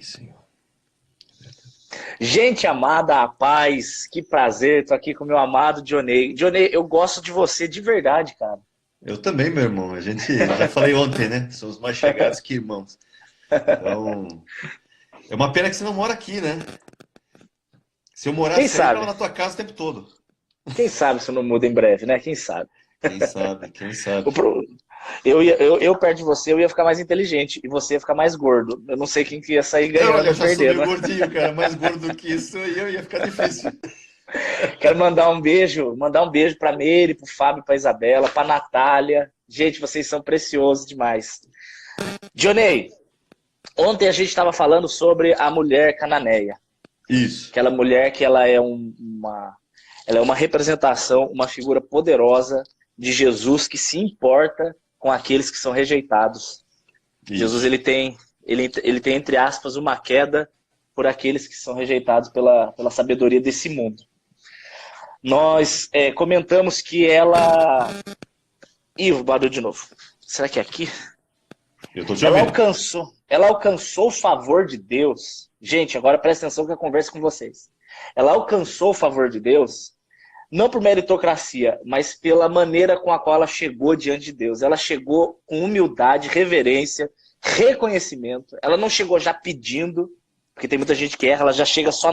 Senhor. Gente amada, a paz, que prazer, tô aqui com o meu amado Dionei. Dionei, eu gosto de você de verdade, cara. Eu também, meu irmão. A gente já falei ontem, né? Somos mais chegados que irmãos. Então, é uma pena que você não mora aqui, né? Se eu Quem morasse aí, eu ficava sabe? na tua casa o tempo todo. Quem sabe isso não muda em breve, né? Quem sabe? Quem sabe, quem O sabe. pro- eu perto de você, eu ia ficar mais inteligente e você ia ficar mais gordo. Eu não sei quem que ia sair Olha, ganhando eu ou já sou meio perdendo. gordinho, cara. Mais gordo do que isso aí eu ia ficar difícil. Quero mandar um beijo pra Meire, pro Fábio, pra Isabela, pra Natália. Gente, vocês são preciosos demais. Dionei, ontem a gente estava falando sobre a mulher cananeia. Isso. Aquela mulher que ela é uma representação, uma figura poderosa de Jesus que se importa com aqueles que são rejeitados. Jesus Isso. ele tem entre aspas uma queda por aqueles que são rejeitados pela sabedoria desse mundo. Nós comentamos que ela. Ih, o barulho de novo. Será que é aqui? Eu tô te ouvindo. Ela alcançou o favor de Deus. Gente, agora presta atenção que eu converso com vocês. Ela alcançou o favor de Deus não por meritocracia, mas pela maneira com a qual ela chegou diante de Deus. Ela chegou com humildade, reverência, reconhecimento. Ela não chegou já pedindo, porque tem muita gente que erra, ela já chega só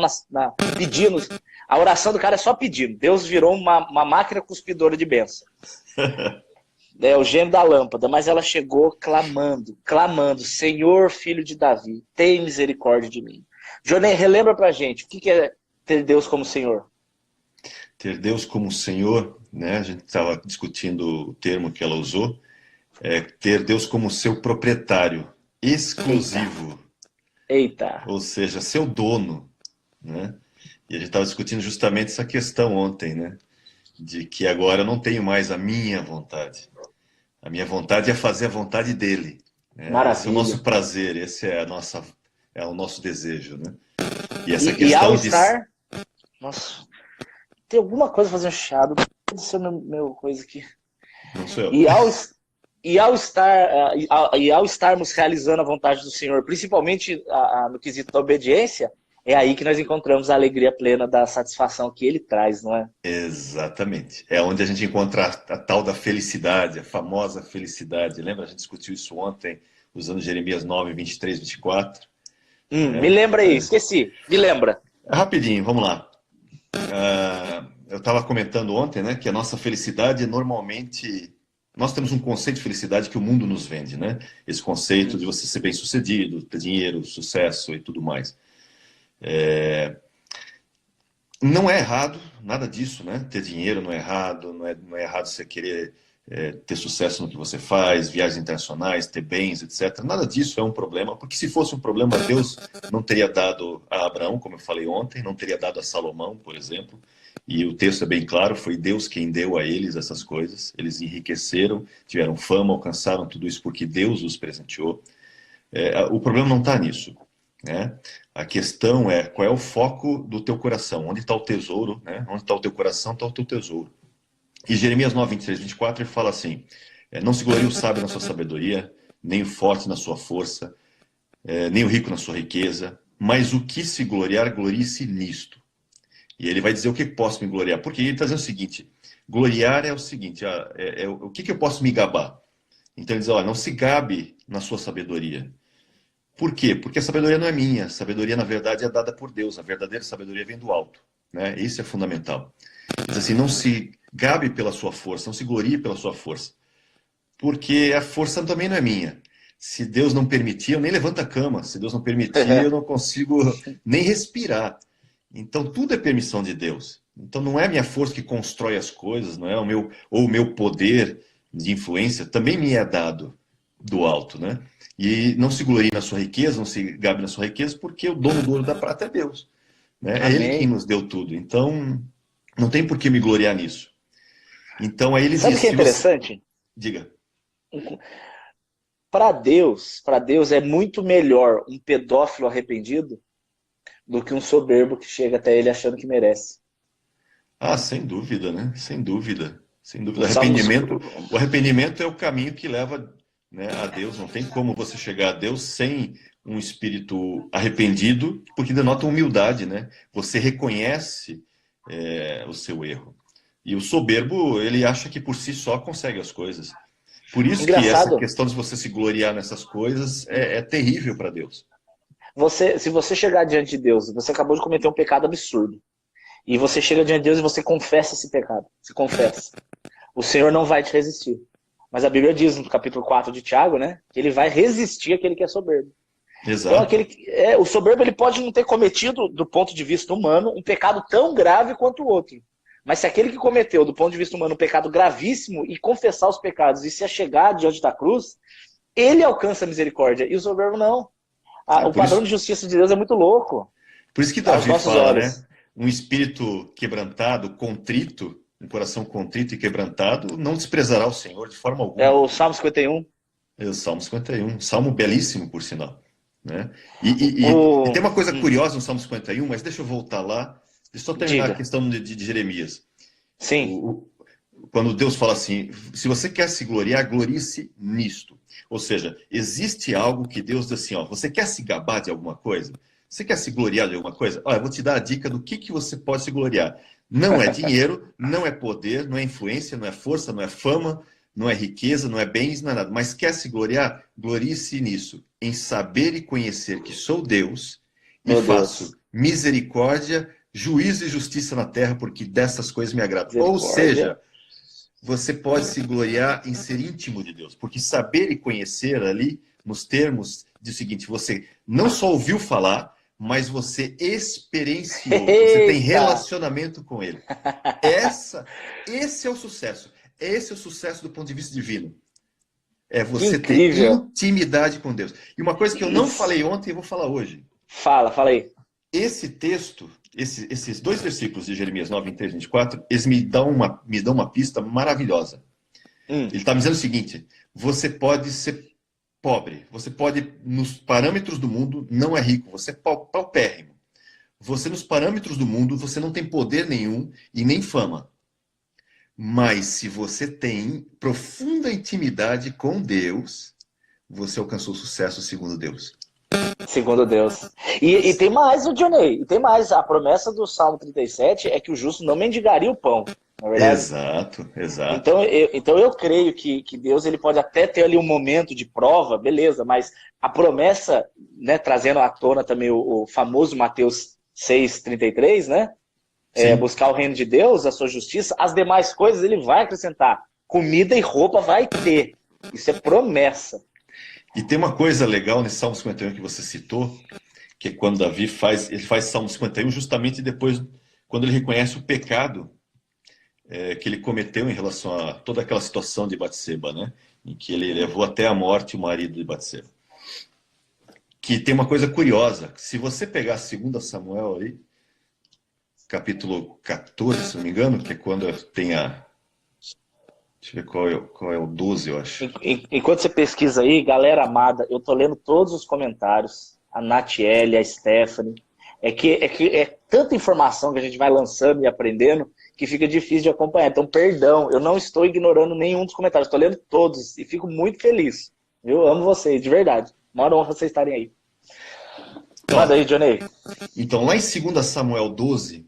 pedindo. A oração do cara é só pedindo. Deus virou uma máquina cuspidora de bênção. É o gênio da lâmpada, mas ela chegou clamando, clamando, Senhor, filho de Davi, tem misericórdia de mim. Jonei, relembra pra gente, o que é ter Deus como Senhor? Ter Deus como Senhor, né? A gente estava discutindo o termo que ela usou. É ter Deus como seu proprietário Eita, exclusivo, eita. ou seja, seu dono, né? E a gente estava discutindo justamente essa questão ontem, né? De que agora eu não tenho mais a minha vontade. A minha vontade é fazer a vontade dele, né? Esse é o Maravilha. nosso prazer, esse é é o nosso desejo, né? E essa E ao questão de estar. Nossa, tem alguma coisa fazendo chiado. Não sei meu coisa aqui. não sou eu. E ao, e ao estar e ao estarmos realizando a vontade do Senhor, principalmente no quesito da obediência, é aí que nós encontramos a alegria plena da satisfação que ele traz, não é? Exatamente. É onde a gente encontra a tal da felicidade, a famosa felicidade. Lembra? A gente discutiu isso ontem, usando Jeremias 9, 23, 24. Me Né? lembra aí, esqueci. Me lembra. Rapidinho, vamos lá. Eu estava comentando ontem, né, que a nossa felicidade normalmente. Nós temos um conceito de felicidade que o mundo nos vende, né? Esse conceito de você ser bem-sucedido, ter dinheiro, sucesso e tudo mais. Não é errado, nada disso, né? Ter dinheiro não é errado, não é errado você querer ter sucesso no que você faz, viagens internacionais, ter bens, etc. Nada disso é um problema, porque se fosse um problema, Deus não teria dado a Abraão, como eu falei ontem, não teria dado a Salomão, por exemplo. E o texto é bem claro, foi Deus quem deu a eles essas coisas. Eles enriqueceram, tiveram fama, alcançaram tudo isso porque Deus os presenteou. O problema não está nisso, né? A questão é qual é o foco do teu coração, onde está o tesouro, né? Onde está o teu coração, está o teu tesouro. E Jeremias 9, 23, 24, ele fala assim: não se glorie o sábio na sua sabedoria, nem o forte na sua força, nem o rico na sua riqueza, mas o que se gloriar, glorie-se nisto. E ele vai dizer o que posso me gloriar, porque ele está dizendo o seguinte: gloriar é o seguinte, o que eu posso me gabar? Então ele diz: olha, não se gabe na sua sabedoria. Por quê? Porque a sabedoria não é minha. A sabedoria, na verdade, é dada por Deus. A verdadeira sabedoria vem do alto. Né? Isso é fundamental. Diz assim, não se gabe pela sua força, não se glorie pela sua força. Porque a força também não é minha. Se Deus não permitir, eu nem levanto a cama. Se Deus não permitir, eu não consigo nem respirar. Então, tudo é permissão de Deus. Então, não é a minha força que constrói as coisas, não é o meu poder de influência, também me é dado do alto, né? E não se glorie na sua riqueza, não se gabe na sua riqueza, porque o dono do ouro e da prata é Deus, né? É Ele quem Amém. nos deu tudo. Então, não tem por que me gloriar nisso. Então, aí ele Sabe diz, o que é se você... interessante? Diga. Para Deus é muito melhor um pedófilo arrependido do que um soberbo que chega até ele achando que merece. Ah, sem dúvida, né? Sem dúvida. Sem dúvida. O Salmos. O arrependimento é o caminho que leva, né, a Deus. Não tem como você chegar a Deus sem um espírito arrependido, porque denota humildade, né? Você reconhece o seu erro. E o soberbo, ele acha que por si só consegue as coisas. Por isso que essa Engraçado, questão de você se gloriar nessas coisas é terrível para Deus. se você chegar diante de Deus, você acabou de cometer um pecado absurdo. E você chega diante de Deus e você confessa esse pecado. Você confessa. O Senhor não vai te resistir. Mas a Bíblia diz no capítulo 4 de Tiago, né? Que ele vai resistir àquele que é soberbo. Então, Exato. o soberbo ele pode não ter cometido, do ponto de vista humano, um pecado tão grave quanto o outro. Mas se aquele que cometeu, do ponto de vista humano, um pecado gravíssimo e confessar os pecados e se achegar diante da cruz, ele alcança a misericórdia. E o soberbo não. O padrão de justiça de Deus é muito louco. Por isso que Aos Davi nossos fala, olhos. né? Um espírito quebrantado, contrito, um coração contrito e quebrantado, não desprezará o Senhor de forma É alguma. o Salmo 51. É o Salmo 51, salmo belíssimo, por sinal. Né? E tem O... uma coisa curiosa no Salmo 51, mas deixa eu voltar lá. Deixa eu só terminar a Diga. questão de Jeremias. Sim. Quando Deus fala assim, se você quer se gloriar, glorie-se nisto. Ou seja, existe algo que Deus diz assim, ó, você quer se gabar de alguma coisa? Você quer se gloriar de alguma coisa? Olha, eu vou te dar a dica do que você pode se gloriar. Não é dinheiro, não é poder, não é influência, não é força, não é fama, não é riqueza, não é bens, não é nada. Mas quer se gloriar? Glorie-se nisso, em saber e conhecer que sou Deus e Meu faço Deus. misericórdia, juízo e justiça na terra, porque dessas coisas me agradam. Ou Misericórdia. seja, você pode se gloriar em ser íntimo de Deus, porque saber e conhecer ali, nos termos de o seguinte, você não só ouviu falar, mas você experienciou, você tem Eita! relacionamento com Ele. Esse é o sucesso. Esse é o sucesso do ponto de vista divino. É Que você ter incrível. intimidade com Deus. E uma coisa que eu não Isso. falei ontem, eu vou falar hoje. Fala aí. Esse texto, esses dois versículos de Jeremias 9, 23 e 24, eles me dão uma pista maravilhosa. Hum. Ele está me dizendo o seguinte: você pode ser pobre, você pode, nos parâmetros do mundo, não é rico, você é paupérrimo. Você, nos parâmetros do mundo, você não tem poder nenhum e nem fama. Mas se você tem profunda intimidade com Deus, você alcançou sucesso segundo Deus. Segundo Deus. E tem mais, o Johnny. E tem mais. A promessa do Salmo 37 é que o justo não mendigaria o pão. Na verdade. Exato, exato. Então eu creio que Deus ele pode até ter ali um momento de prova, beleza, mas a promessa, né, trazendo à tona também o famoso Mateus 6,33, né? Sim. Buscar o reino de Deus, a sua justiça, as demais coisas ele vai acrescentar. Comida e roupa vai ter. Isso é promessa. E tem uma coisa legal nesse Salmo 51 que você citou, que é quando Davi ele faz Salmo 51 justamente depois, quando ele reconhece o pecado que ele cometeu em relação a toda aquela situação de Batseba, né? Em que ele levou até a morte o marido de Batseba. Que tem uma coisa curiosa, se você pegar 2 Samuel ali, capítulo 14, se não me engano, que é quando tem a... Deixa eu ver qual é o 12, eu acho. Enquanto você pesquisa aí, galera amada, eu tô lendo todos os comentários. A Natiele, a Stephanie. É tanta informação que a gente vai lançando e aprendendo que fica difícil de acompanhar. Então, perdão, eu não estou ignorando nenhum dos comentários. Estou lendo todos e fico muito feliz. Eu amo vocês, de verdade. Uma honra vocês estarem aí. Manda Então, aí, Johnny. então, lá em 2 Samuel 12,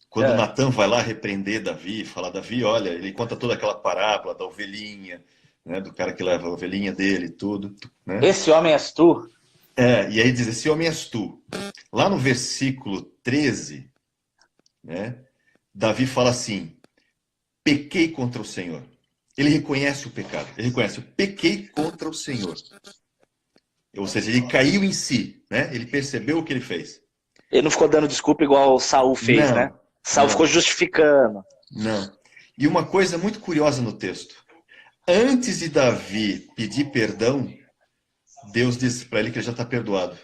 quando Natan vai lá repreender Davi, falar, Davi, olha, ele conta toda aquela parábola da ovelhinha, né, do cara que leva a ovelhinha dele e tudo, né? Esse homem és tu? E aí diz, esse homem és tu. Lá no versículo 13, né, Davi fala assim, pequei contra o Senhor. Ele reconhece o pecado, ele reconhece, eu pequei contra o Senhor. Ou seja, ele caiu em si, né? Ele percebeu o que ele fez. Ele não ficou dando desculpa igual o Saul fez, né? Não, Saul ficou não, justificando. não. E uma coisa muito curiosa no texto. Antes de Davi pedir perdão, Deus disse para ele que ele já está perdoado.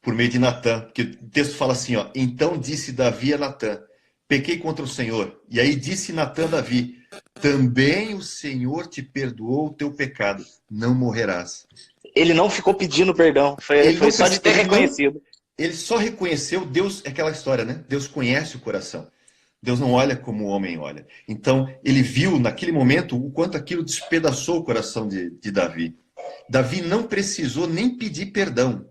Por meio de Natã. Porque o texto fala assim, ó. Então disse Davi a Natã, pequei contra o Senhor. E aí disse Natã a Davi, também o Senhor te perdoou o teu pecado. Não morrerás. Ele não ficou pedindo perdão. Foi só de ter reconhecido. Ele só reconheceu Deus, é aquela história, né? Deus conhece o coração. Deus não olha como o homem olha. Então, ele viu naquele momento o quanto aquilo despedaçou o coração de Davi. Davi não precisou nem pedir perdão.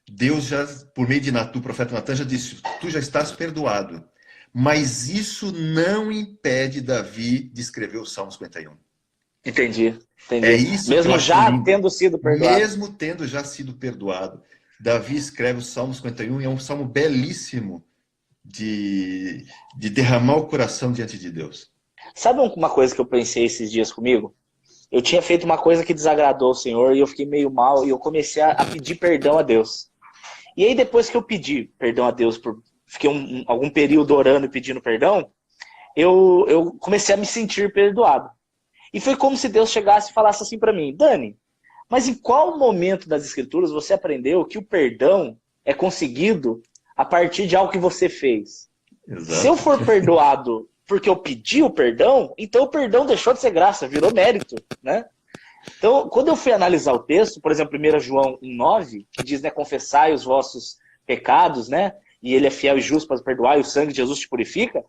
Deus já, por meio de Natan, o profeta Natan já disse, tu já estás perdoado. Mas isso não impede Davi de escrever o Salmo 51. Entendi, É entendi. isso que eu Mesmo acho já lindo. tendo sido perdoado. Mesmo tendo já sido perdoado, Davi escreve o Salmo 51 e é um salmo belíssimo de derramar o coração diante de Deus. Sabe uma coisa que eu pensei esses dias comigo? Eu tinha feito uma coisa que desagradou o Senhor e eu fiquei meio mal e eu comecei a pedir perdão a Deus. E aí depois que eu pedi perdão a Deus, fiquei algum período orando e pedindo perdão, eu comecei a me sentir perdoado. E foi como se Deus chegasse e falasse assim para mim, Dani, mas em qual momento das Escrituras você aprendeu que o perdão é conseguido a partir de algo que você fez? Se eu Exato. for perdoado porque eu pedi o perdão, então o perdão deixou de ser graça, virou mérito, né? Então, quando eu fui analisar o texto, por exemplo, 1 João 1,9, que diz, né, confessai os vossos pecados, né? E ele é fiel e justo para perdoar, e o sangue de Jesus te purifica.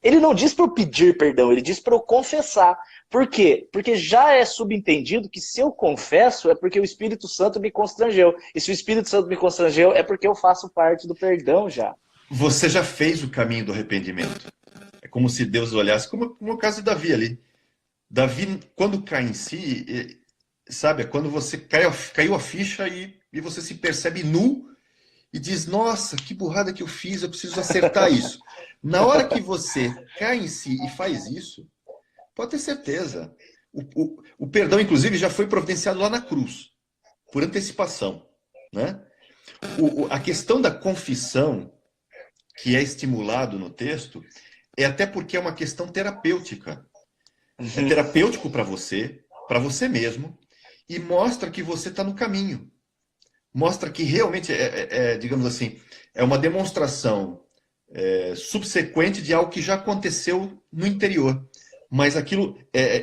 Ele não diz para eu pedir perdão, ele diz para eu confessar. Por quê? Porque já é subentendido que se eu confesso é porque o Espírito Santo me constrangeu. E se o Espírito Santo me constrangeu é porque eu faço parte do perdão já. Você já fez o caminho do arrependimento. É como se Deus olhasse, como o caso de Davi ali. Davi, quando cai em si, sabe, é quando você caiu a ficha e você se percebe nu e diz, nossa, que burrada que eu fiz, eu preciso acertar isso. Na hora que você cai em si e faz isso, pode ter certeza. O perdão, inclusive, já foi providenciado lá na cruz, por antecipação. Né? A questão da confissão, que é estimulado no texto, é até porque é uma questão terapêutica. É terapêutico para você mesmo, e mostra que você está no caminho. Mostra que realmente, digamos assim, é uma demonstração subsequente de algo que já aconteceu no interior. Mas aquilo,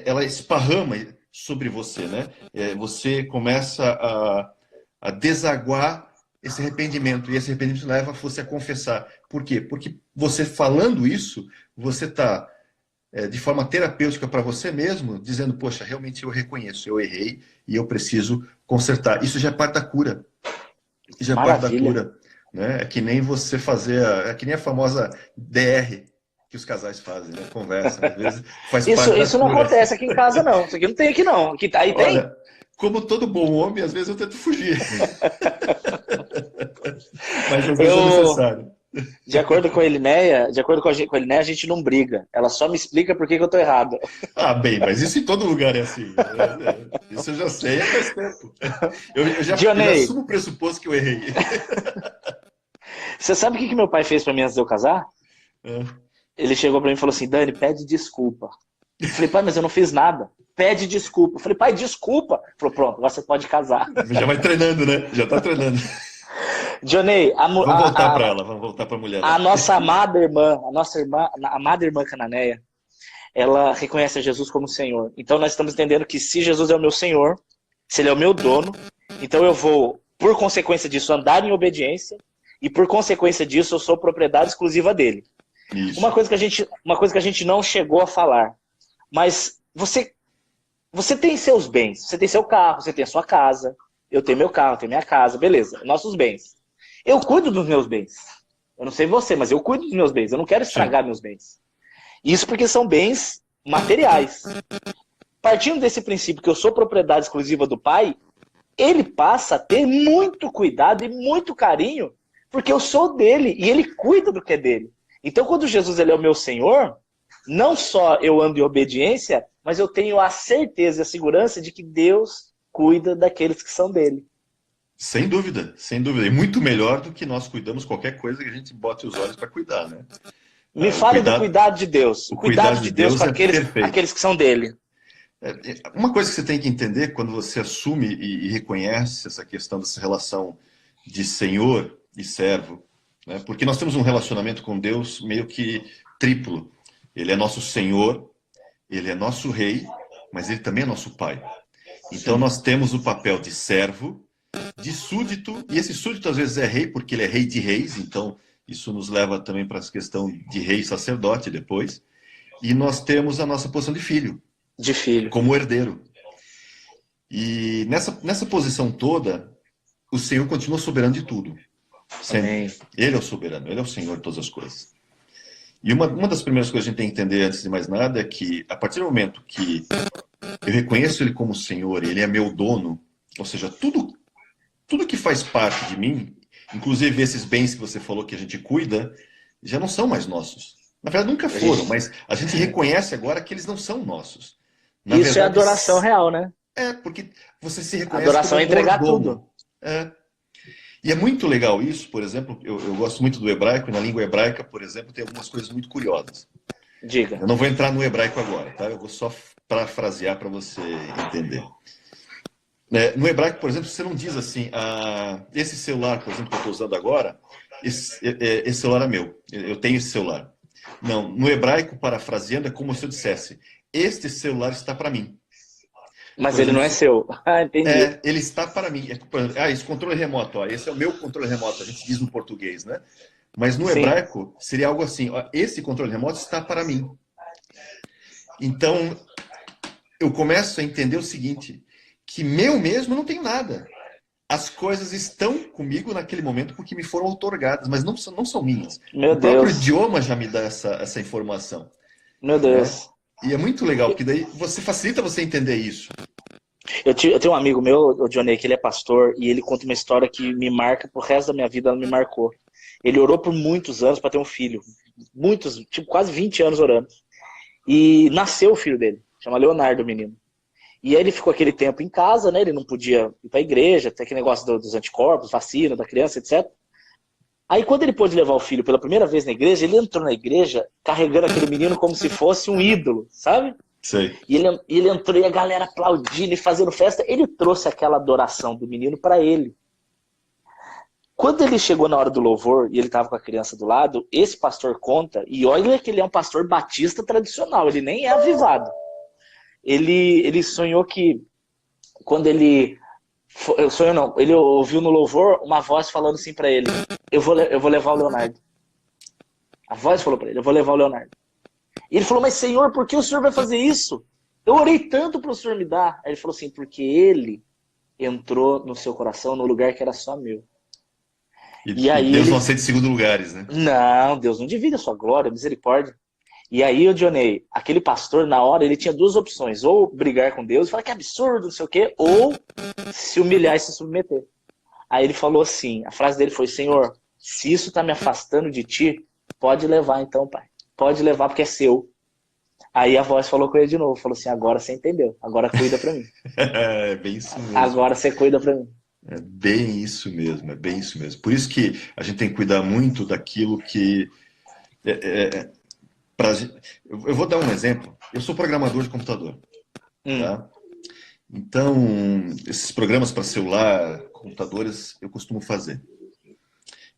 ela esparrama sobre você, né? Você começa a desaguar esse arrependimento, e esse arrependimento leva você a confessar. Por quê? Porque você falando isso, você está de forma terapêutica para você mesmo, dizendo, poxa, realmente eu reconheço, eu errei e eu preciso consertar. Isso já é parte da cura. Isso já é parte da Maravilha. cura. Né? É que nem você fazer, é que nem a famosa DR que os casais fazem, né? Conversam, às vezes faz parte da Isso não cura. acontece aqui em casa, não. Isso aqui não tem aqui, não. Aqui, aí tem? Olha, como todo bom homem, às vezes eu tento fugir. Mas às vezes é Eu, necessário. de acordo com a Elinéia, com a Elinéia, a gente não briga. Ela só me explica por que eu tô errado. Ah, bem, mas isso em todo lugar é assim. Isso eu já sei há faz tempo. Eu já Dionei, assumo o pressuposto que eu errei. você sabe o que meu pai fez pra mim antes de eu casar? É. Ele chegou pra mim e falou assim, Dani, pede desculpa. Eu falei, pai, mas eu não fiz nada. Pede desculpa. Eu falei, pai, desculpa. Ele falou, pronto, agora você pode casar. Já vai treinando, né? Já tá treinando. Dionei, Vamos voltar para ela, vamos voltar para a mulher lá. a nossa amada irmã, a amada irmã Cananeia, ela reconhece a Jesus como Senhor. Então nós estamos entendendo que se Jesus é o meu Senhor, se Ele é o meu dono, então eu vou, por consequência disso, andar em obediência e por consequência disso eu sou propriedade exclusiva dele. Isso. Uma coisa que a gente não chegou a falar, mas você tem seus bens, você tem seu carro, você tem a sua casa, eu tenho meu carro, eu tenho minha casa, beleza, nossos bens. Eu cuido dos meus bens. Eu não sei você, mas eu cuido dos meus bens. Eu não quero estragar meus bens. Isso porque são bens materiais. Partindo desse princípio que eu sou propriedade exclusiva do pai, ele passa a ter muito cuidado e muito carinho, porque eu sou dele e ele cuida do que é dele. Então, quando Jesus ele é o meu Senhor, não só eu ando em obediência, mas eu tenho a certeza e a segurança de que Deus cuida daqueles que são dele. Sem dúvida, sem dúvida. E muito melhor do que nós cuidamos qualquer coisa que a gente bote os olhos para cuidar, né? Me fale do cuidado de Deus. O Cuidado de Deus com é perfeito. aqueles que são dele. Uma coisa que você tem que entender quando você assume e reconhece essa questão dessa relação de senhor e servo, né? Porque nós temos um relacionamento com Deus meio que triplo. Ele é nosso Senhor, ele é nosso rei, mas ele também é nosso pai. Então nós temos o papel de servo, de súdito, e esse súdito às vezes é rei, porque ele é rei de reis, então isso nos leva também para essa questão de rei e sacerdote depois. E nós temos a nossa posição de filho. De filho. Como herdeiro. E nessa posição toda, o Senhor continua soberano de tudo. Sempre. Amém. Ele é o soberano, ele é o Senhor de todas as coisas. E uma das primeiras coisas que a gente tem que entender, antes de mais nada, é que a partir do momento que eu reconheço ele como Senhor, ele é meu dono, ou seja, tudo que faz parte de mim, inclusive esses bens que você falou que a gente cuida, já não são mais nossos. Na verdade, nunca foram, mas a gente reconhece agora que eles não são nossos. Na Isso verdade, é adoração real, né? porque você se reconhece Adoração como é entregar mordomo. tudo. E é muito legal isso, por exemplo, eu gosto muito do hebraico, e na língua hebraica, por exemplo, tem algumas coisas muito curiosas. Diga. Eu não vou entrar no hebraico agora, tá? Eu vou só parafrasear para você entender. No hebraico, por exemplo, você não diz assim, esse celular, por exemplo, que eu estou usando agora, esse celular é meu, eu tenho esse celular. Não, no hebraico, parafraseando, é como se eu dissesse, este celular está para mim. Mas Por ele exemplo, não é seu. Ah, entendi. ele está para mim. Esse controle remoto, ó, esse é o meu controle remoto, a gente diz no português, né? Mas no Sim. hebraico seria algo assim, ó, esse controle remoto está para mim. Então, eu começo a entender o seguinte, que meu mesmo não tenho nada. As coisas estão comigo naquele momento porque me foram outorgadas, mas não são minhas. Meu O próprio Deus. idioma já me dá essa informação. Meu Né? Deus. E é muito legal, porque daí facilita você entender isso. Eu tenho um amigo meu, o Johnny, que ele é pastor, e ele conta uma história que me marca pro resto da minha vida, ela me marcou. Ele orou por muitos anos para ter um filho. Muitos, tipo, quase 20 anos orando. E nasceu o filho dele, chama Leonardo, o menino. E aí ele ficou aquele tempo em casa, né? Ele não podia ir pra igreja, tem aquele negócio dos anticorpos, vacina da criança, etc. Aí quando ele pôde levar o filho pela primeira vez na igreja, ele entrou na igreja carregando aquele menino como se fosse um ídolo, sabe? Sei. E ele entrou e a galera aplaudindo e fazendo festa. Ele trouxe aquela adoração do menino para ele. Quando ele chegou na hora do louvor e ele estava com a criança do lado, esse pastor conta, e olha que ele é um pastor batista tradicional, ele nem é avivado. Ele sonhou que, quando ele... Sonhou não, ele ouviu no louvor uma voz falando assim para ele, eu vou levar o Leonardo. A voz falou para ele, eu vou levar o Leonardo. E ele falou, mas Senhor, por que o Senhor vai fazer isso? Eu orei tanto para o Senhor me dar. Aí ele falou assim, porque ele entrou no seu coração no lugar que era só meu. E aí Deus ele... não aceita segundo lugares, né? Não, Deus não divide a sua glória, misericórdia. E aí o Johnny, aquele pastor, na hora, ele tinha duas opções. Ou brigar com Deus e falar que absurdo, não sei o quê, ou se humilhar e se submeter. Aí ele falou assim, a frase dele foi, Senhor, se isso está me afastando de ti, pode levar então, pai. Pode levar porque é seu. Aí a voz falou com ele de novo, falou assim, agora você entendeu, agora cuida pra mim. É bem isso mesmo. Agora você cuida pra mim. É bem isso mesmo, é bem isso mesmo. Por isso que a gente tem que cuidar muito daquilo que... Eu vou dar um exemplo. Eu sou programador de computador. Tá? Então, esses programas para celular, computadores, eu costumo fazer.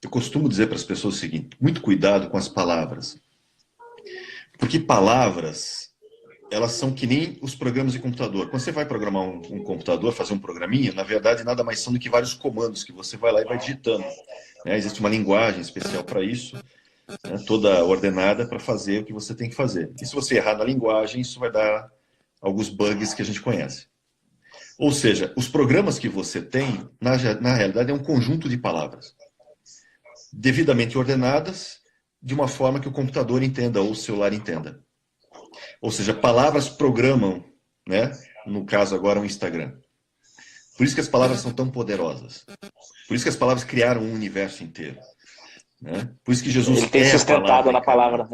Eu costumo dizer para as pessoas o seguinte, muito cuidado com as palavras. Porque palavras, elas são que nem os programas de computador. Quando você vai programar um computador, fazer um programinha, na verdade, nada mais são do que vários comandos que você vai lá e vai digitando. Né? Existe uma linguagem especial para isso, né? Toda ordenada para fazer o que você tem que fazer. E se você errar na linguagem, isso vai dar alguns bugs que a gente conhece. Ou seja, os programas que você tem, na realidade, é um conjunto de palavras devidamente ordenadas de uma forma que o computador entenda ou o celular entenda. Ou seja, palavras programam, né? No caso agora, o Instagram. Por isso que as palavras são tão poderosas. Por isso que as palavras criaram um universo inteiro. Né? Por isso que Jesus ele tem sustentado na palavra.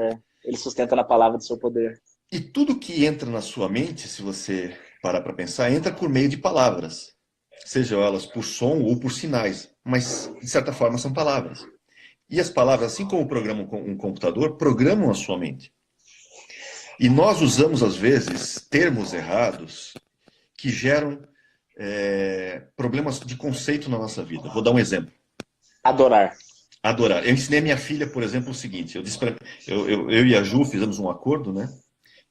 Ele sustenta na palavra do seu poder. E tudo que entra na sua mente, se você parar para pensar, entra por meio de palavras. Sejam elas por som ou por sinais. Mas, de certa forma, são palavras. E as palavras, assim como programam um computador, programam a sua mente. E nós usamos, às vezes, termos errados que geram problemas de conceito na nossa vida. Vou dar um exemplo. Adorar. Eu ensinei a minha filha, por exemplo, o seguinte. Eu e a Ju fizemos um acordo, né?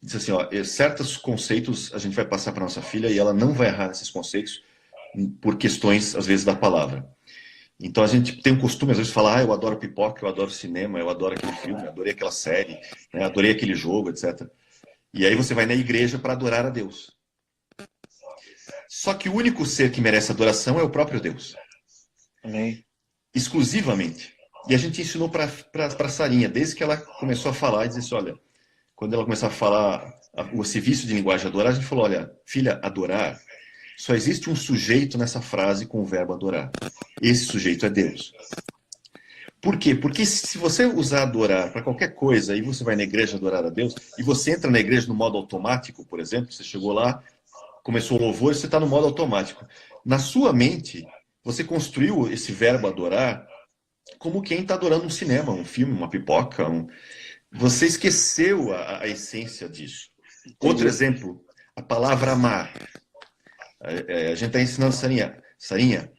Disse assim, ó, certos conceitos a gente vai passar para nossa filha e ela não vai errar nesses conceitos por questões, às vezes, da palavra. Então a gente tem um costume, às vezes, de falar, eu adoro pipoca, eu adoro cinema, eu adoro aquele filme, eu adorei aquela série, né? Adorei aquele jogo, etc. E aí você vai na igreja para adorar a Deus. Só que o único ser que merece adoração é o próprio Deus. Amém. exclusivamente. E a gente ensinou para Sarinha, desde que ela começou a falar, e disse, olha, quando ela começou a falar o serviço de linguagem adorar, a gente falou, olha, filha, adorar, só existe um sujeito nessa frase com o verbo adorar. Esse sujeito é Deus. Por quê? Porque se você usar adorar para qualquer coisa e você vai na igreja adorar a Deus, e você entra na igreja no modo automático, por exemplo, você chegou lá, começou o louvor e você está no modo automático. Na sua mente, você construiu esse verbo adorar como quem está adorando um cinema, um filme, uma pipoca. Você esqueceu a essência disso. Entendi. Outro exemplo, a palavra amar. A gente está ensinando Sarinha. Sarinha,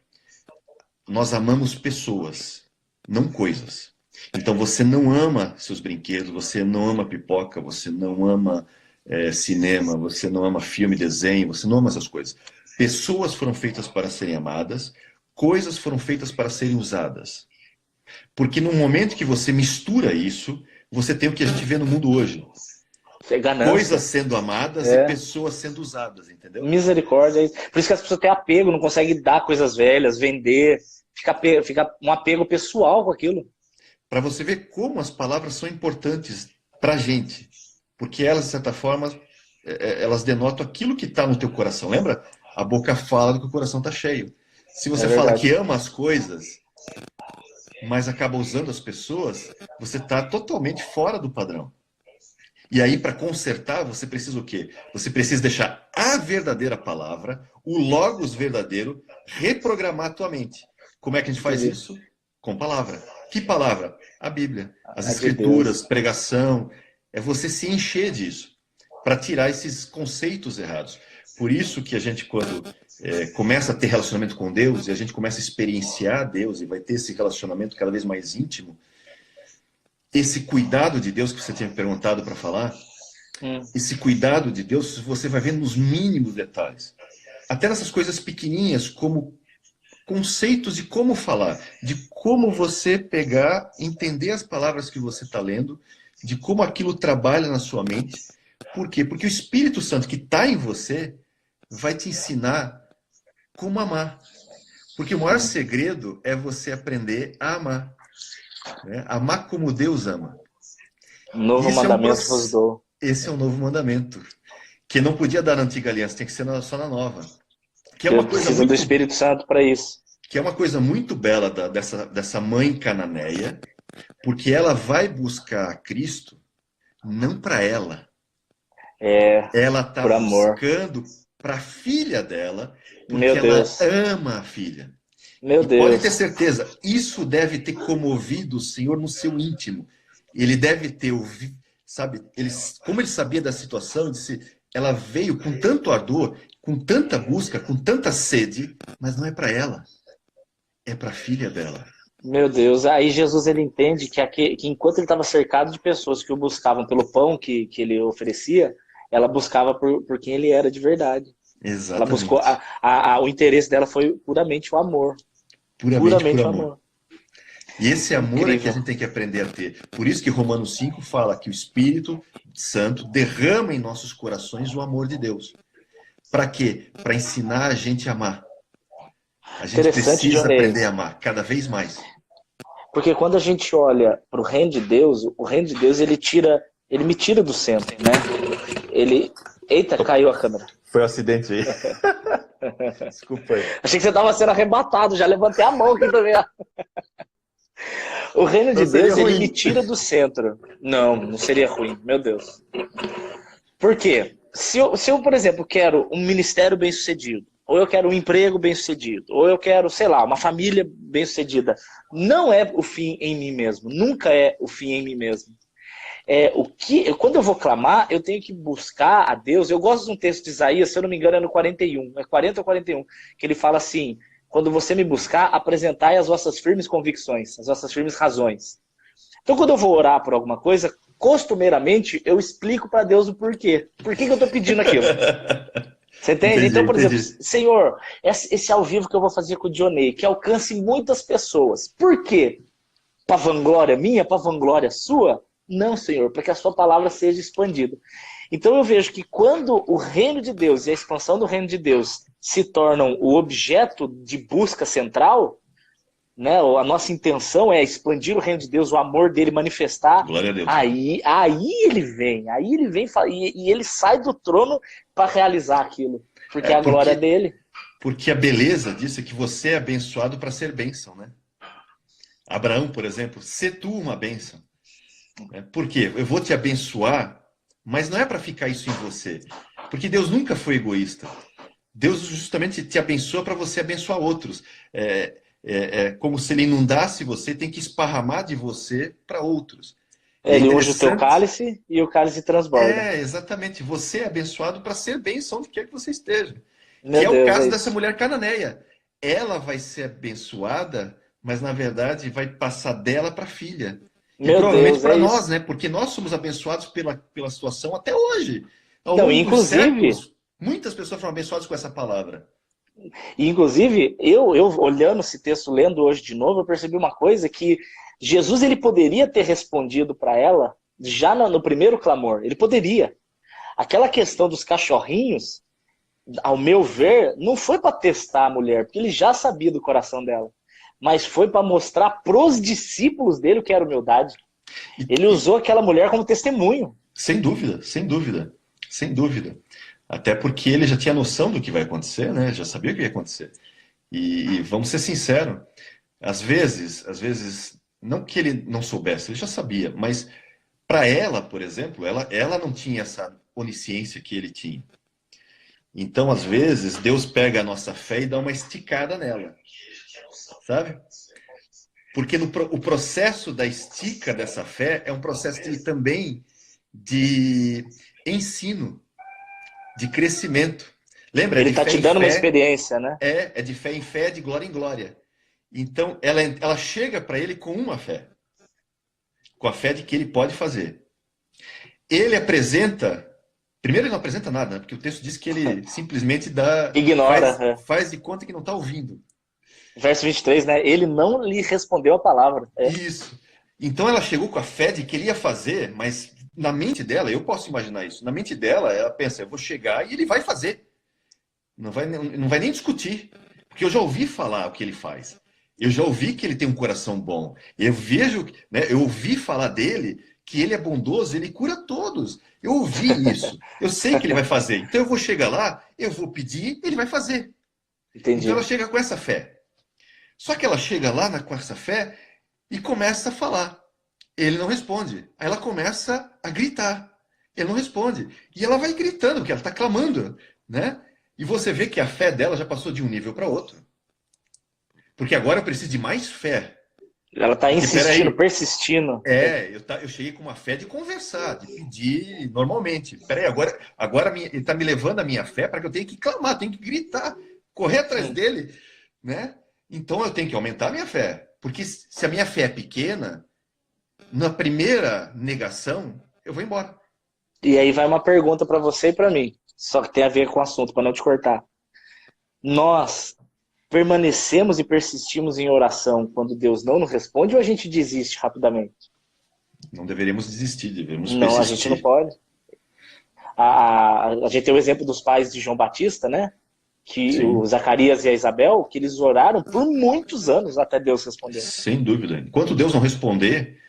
nós amamos pessoas, não coisas. Então você não ama seus brinquedos, você não ama pipoca, você não ama cinema, você não ama filme, desenho, você não ama essas coisas. Pessoas foram feitas para serem amadas, coisas foram feitas para serem usadas. Porque no momento que você mistura isso, você tem o que a gente vê no mundo hoje. Coisas sendo amadas e pessoas sendo usadas, entendeu? Misericórdia. Por isso que as pessoas têm apego, não conseguem dar coisas velhas, vender, fica um apego pessoal com aquilo. Para você ver como as palavras são importantes para a gente. Porque elas, de certa forma, elas denotam aquilo que está no teu coração. Lembra? A boca fala do que o coração está cheio. Se você fala que ama as coisas, mas acaba usando as pessoas, você está totalmente fora do padrão. E aí, para consertar, você precisa o quê? Você precisa deixar a verdadeira palavra, o logos verdadeiro, reprogramar a tua mente. Como é que a gente faz isso? Com palavra. Que palavra? A Bíblia. As escrituras, pregação. É você se encher disso, para tirar esses conceitos errados. Por isso que a gente, quando começa a ter relacionamento com Deus, e a gente começa a experienciar Deus, e vai ter esse relacionamento cada vez mais íntimo, esse cuidado de Deus que você tinha perguntado para falar, esse cuidado de Deus, você vai vendo nos mínimos detalhes. Até nessas coisas pequenininhas, como conceitos de como falar, de como você pegar, entender as palavras que você está lendo, de como aquilo trabalha na sua mente. Por quê? Porque o Espírito Santo que está em você vai te ensinar como amar. Porque o maior segredo é você aprender a amar. Né? Amar como Deus ama. Novo mandamento vos dou. Esse é um novo mandamento. Que não podia dar na antiga aliança, tem que ser só na nova. Que é uma coisa precisa do Espírito Santo para isso. Que é uma coisa muito bela dessa mãe cananeia, porque ela vai buscar Cristo não para ela. Ela está buscando para a filha dela, porque ela ama a filha. Meu Deus. Pode ter certeza, isso deve ter comovido o Senhor no seu íntimo. Ele deve ter ouvido, sabe? Como ele sabia da situação, ela veio com tanto ardor, com tanta busca, com tanta sede, mas não é para ela. É para a filha dela. Meu Deus, aí Jesus ele entende que enquanto ele estava cercado de pessoas que o buscavam pelo pão que ele oferecia, ela buscava por quem ele era de verdade. Exatamente. Ela buscou, o interesse dela foi puramente o amor. Puramente o amor. E esse amor é que a gente tem que aprender a ter. Por isso que Romanos 5 fala que o Espírito Santo derrama em nossos corações o amor de Deus. Para quê? Para ensinar a gente a amar. A gente precisa aprender a amar cada vez mais. Porque quando a gente olha para o reino de Deus, o reino de Deus ele me tira do centro, né? Eita, caiu a câmera. Foi um acidente aí. Desculpa aí. Achei que você estava sendo arrebatado, já levantei a mão aqui também. O reino de Deus ele me tira do centro. Não seria ruim, meu Deus. Por quê? Se eu, por exemplo, quero um ministério bem-sucedido, ou eu quero um emprego bem-sucedido, ou eu quero, sei lá, uma família bem-sucedida, não é o fim em mim mesmo, nunca é o fim em mim mesmo. Quando eu vou clamar, eu tenho que buscar a Deus. Eu gosto de um texto de Isaías, se eu não me engano é no 41, é 40 ou 41, que ele fala assim, quando você me buscar, apresentai as vossas firmes convicções, as vossas firmes razões. Então quando eu vou orar por alguma coisa, costumeiramente eu explico para Deus o porquê. Por que eu estou pedindo aquilo? Você entende? Entendi, então, por exemplo, Senhor, esse ao vivo que eu vou fazer com o Dionei, que alcance muitas pessoas. Por quê? Para vanglória minha? Para vanglória sua? Não, Senhor, para que a sua palavra seja expandida. Então eu vejo que quando o reino de Deus e a expansão do reino de Deus se tornam o objeto de busca central, né? A nossa intenção é expandir o reino de Deus, o amor dele manifestar. Glória a Deus. Aí ele vem e ele sai do trono para realizar aquilo, porque a glória é dele. Porque a beleza disso é que você é abençoado para ser bênção, né? Abraão, por exemplo, se tu uma bênção. Por quê? Eu vou te abençoar, mas não é para ficar isso em você. Porque Deus nunca foi egoísta. Deus justamente te abençoa para você abençoar outros. É como se ele inundasse você, tem que esparramar de você para outros. Ele unge o teu cálice e o cálice transborda. Exatamente. Você é abençoado para ser bênção onde quer que você esteja. Meu que é Deus, o caso dessa mulher cananeia. Ela vai ser abençoada, mas na verdade vai passar dela para a filha. E provavelmente para nós, né? Porque nós somos abençoados pela situação até hoje. Ao longo dos séculos, muitas pessoas foram abençoadas com essa palavra. E, inclusive, eu olhando esse texto, lendo hoje de novo, eu percebi uma coisa, que Jesus ele poderia ter respondido para ela já no primeiro clamor. Ele poderia. Aquela questão dos cachorrinhos, ao meu ver, não foi para testar a mulher, porque ele já sabia do coração dela. Mas foi para mostrar pros discípulos dele o que era humildade. Ele usou aquela mulher como testemunho. Sem dúvida, sem dúvida, sem dúvida. Até porque ele já tinha noção do que vai acontecer, né? Já sabia o que ia acontecer. E vamos ser sinceros, às vezes, não que ele não soubesse, ele já sabia, mas para ela, por exemplo, ela não tinha essa onisciência que ele tinha. Então, às vezes, Deus pega a nossa fé e dá uma esticada nela. Sabe? Porque o processo da estica dessa fé é um processo também de ensino, de crescimento. Lembra? Ele está te dando uma experiência, né? É de fé em fé, de glória em glória. Então, ela chega para ele com uma fé. Com a fé de que ele pode fazer. Ele apresenta... Primeiro, ele não apresenta nada, né? Porque o texto diz que ele simplesmente ignora. Faz de conta que não está ouvindo. Verso 23, né? Ele não lhe respondeu a palavra. Isso. Então ela chegou com a fé de que ele ia fazer, mas na mente dela, eu posso imaginar isso, na mente dela, ela pensa, eu vou chegar e ele vai fazer. Não vai nem discutir. Porque eu já ouvi falar o que ele faz. Eu já ouvi que ele tem um coração bom. Eu vejo, né, eu ouvi falar dele que ele é bondoso, ele cura todos. Eu ouvi isso. Eu sei que ele vai fazer. Então eu vou chegar lá, eu vou pedir, ele vai fazer. Entendi. Então ela chega com essa fé. Só que ela chega lá com essa fé e começa a falar. Ele não responde. Aí ela começa a gritar. Ele não responde. E ela vai gritando, porque ela está clamando, né? E você vê que a fé dela já passou de um nível para outro. Porque agora eu preciso de mais fé. Ela está insistindo, persistindo. Eu cheguei com uma fé de conversar, de pedir normalmente. Peraí, agora ele está me levando a minha fé para que eu tenha que clamar, tenho que gritar, correr atrás dele, né? Então eu tenho que aumentar a minha fé. Porque se a minha fé é pequena, na primeira negação, eu vou embora. E aí vai uma pergunta para você e para mim. Só que tem a ver com o assunto, para não te cortar. Nós permanecemos e persistimos em oração quando Deus não nos responde, ou a gente desiste rapidamente? Não deveríamos desistir, devemos persistir. Não, a gente não pode. A gente tem o exemplo dos pais de João Batista, né? Que Sim. O Zacarias e a Isabel, que eles oraram por muitos anos até Deus responder. Sem dúvida. Enquanto Deus não responder,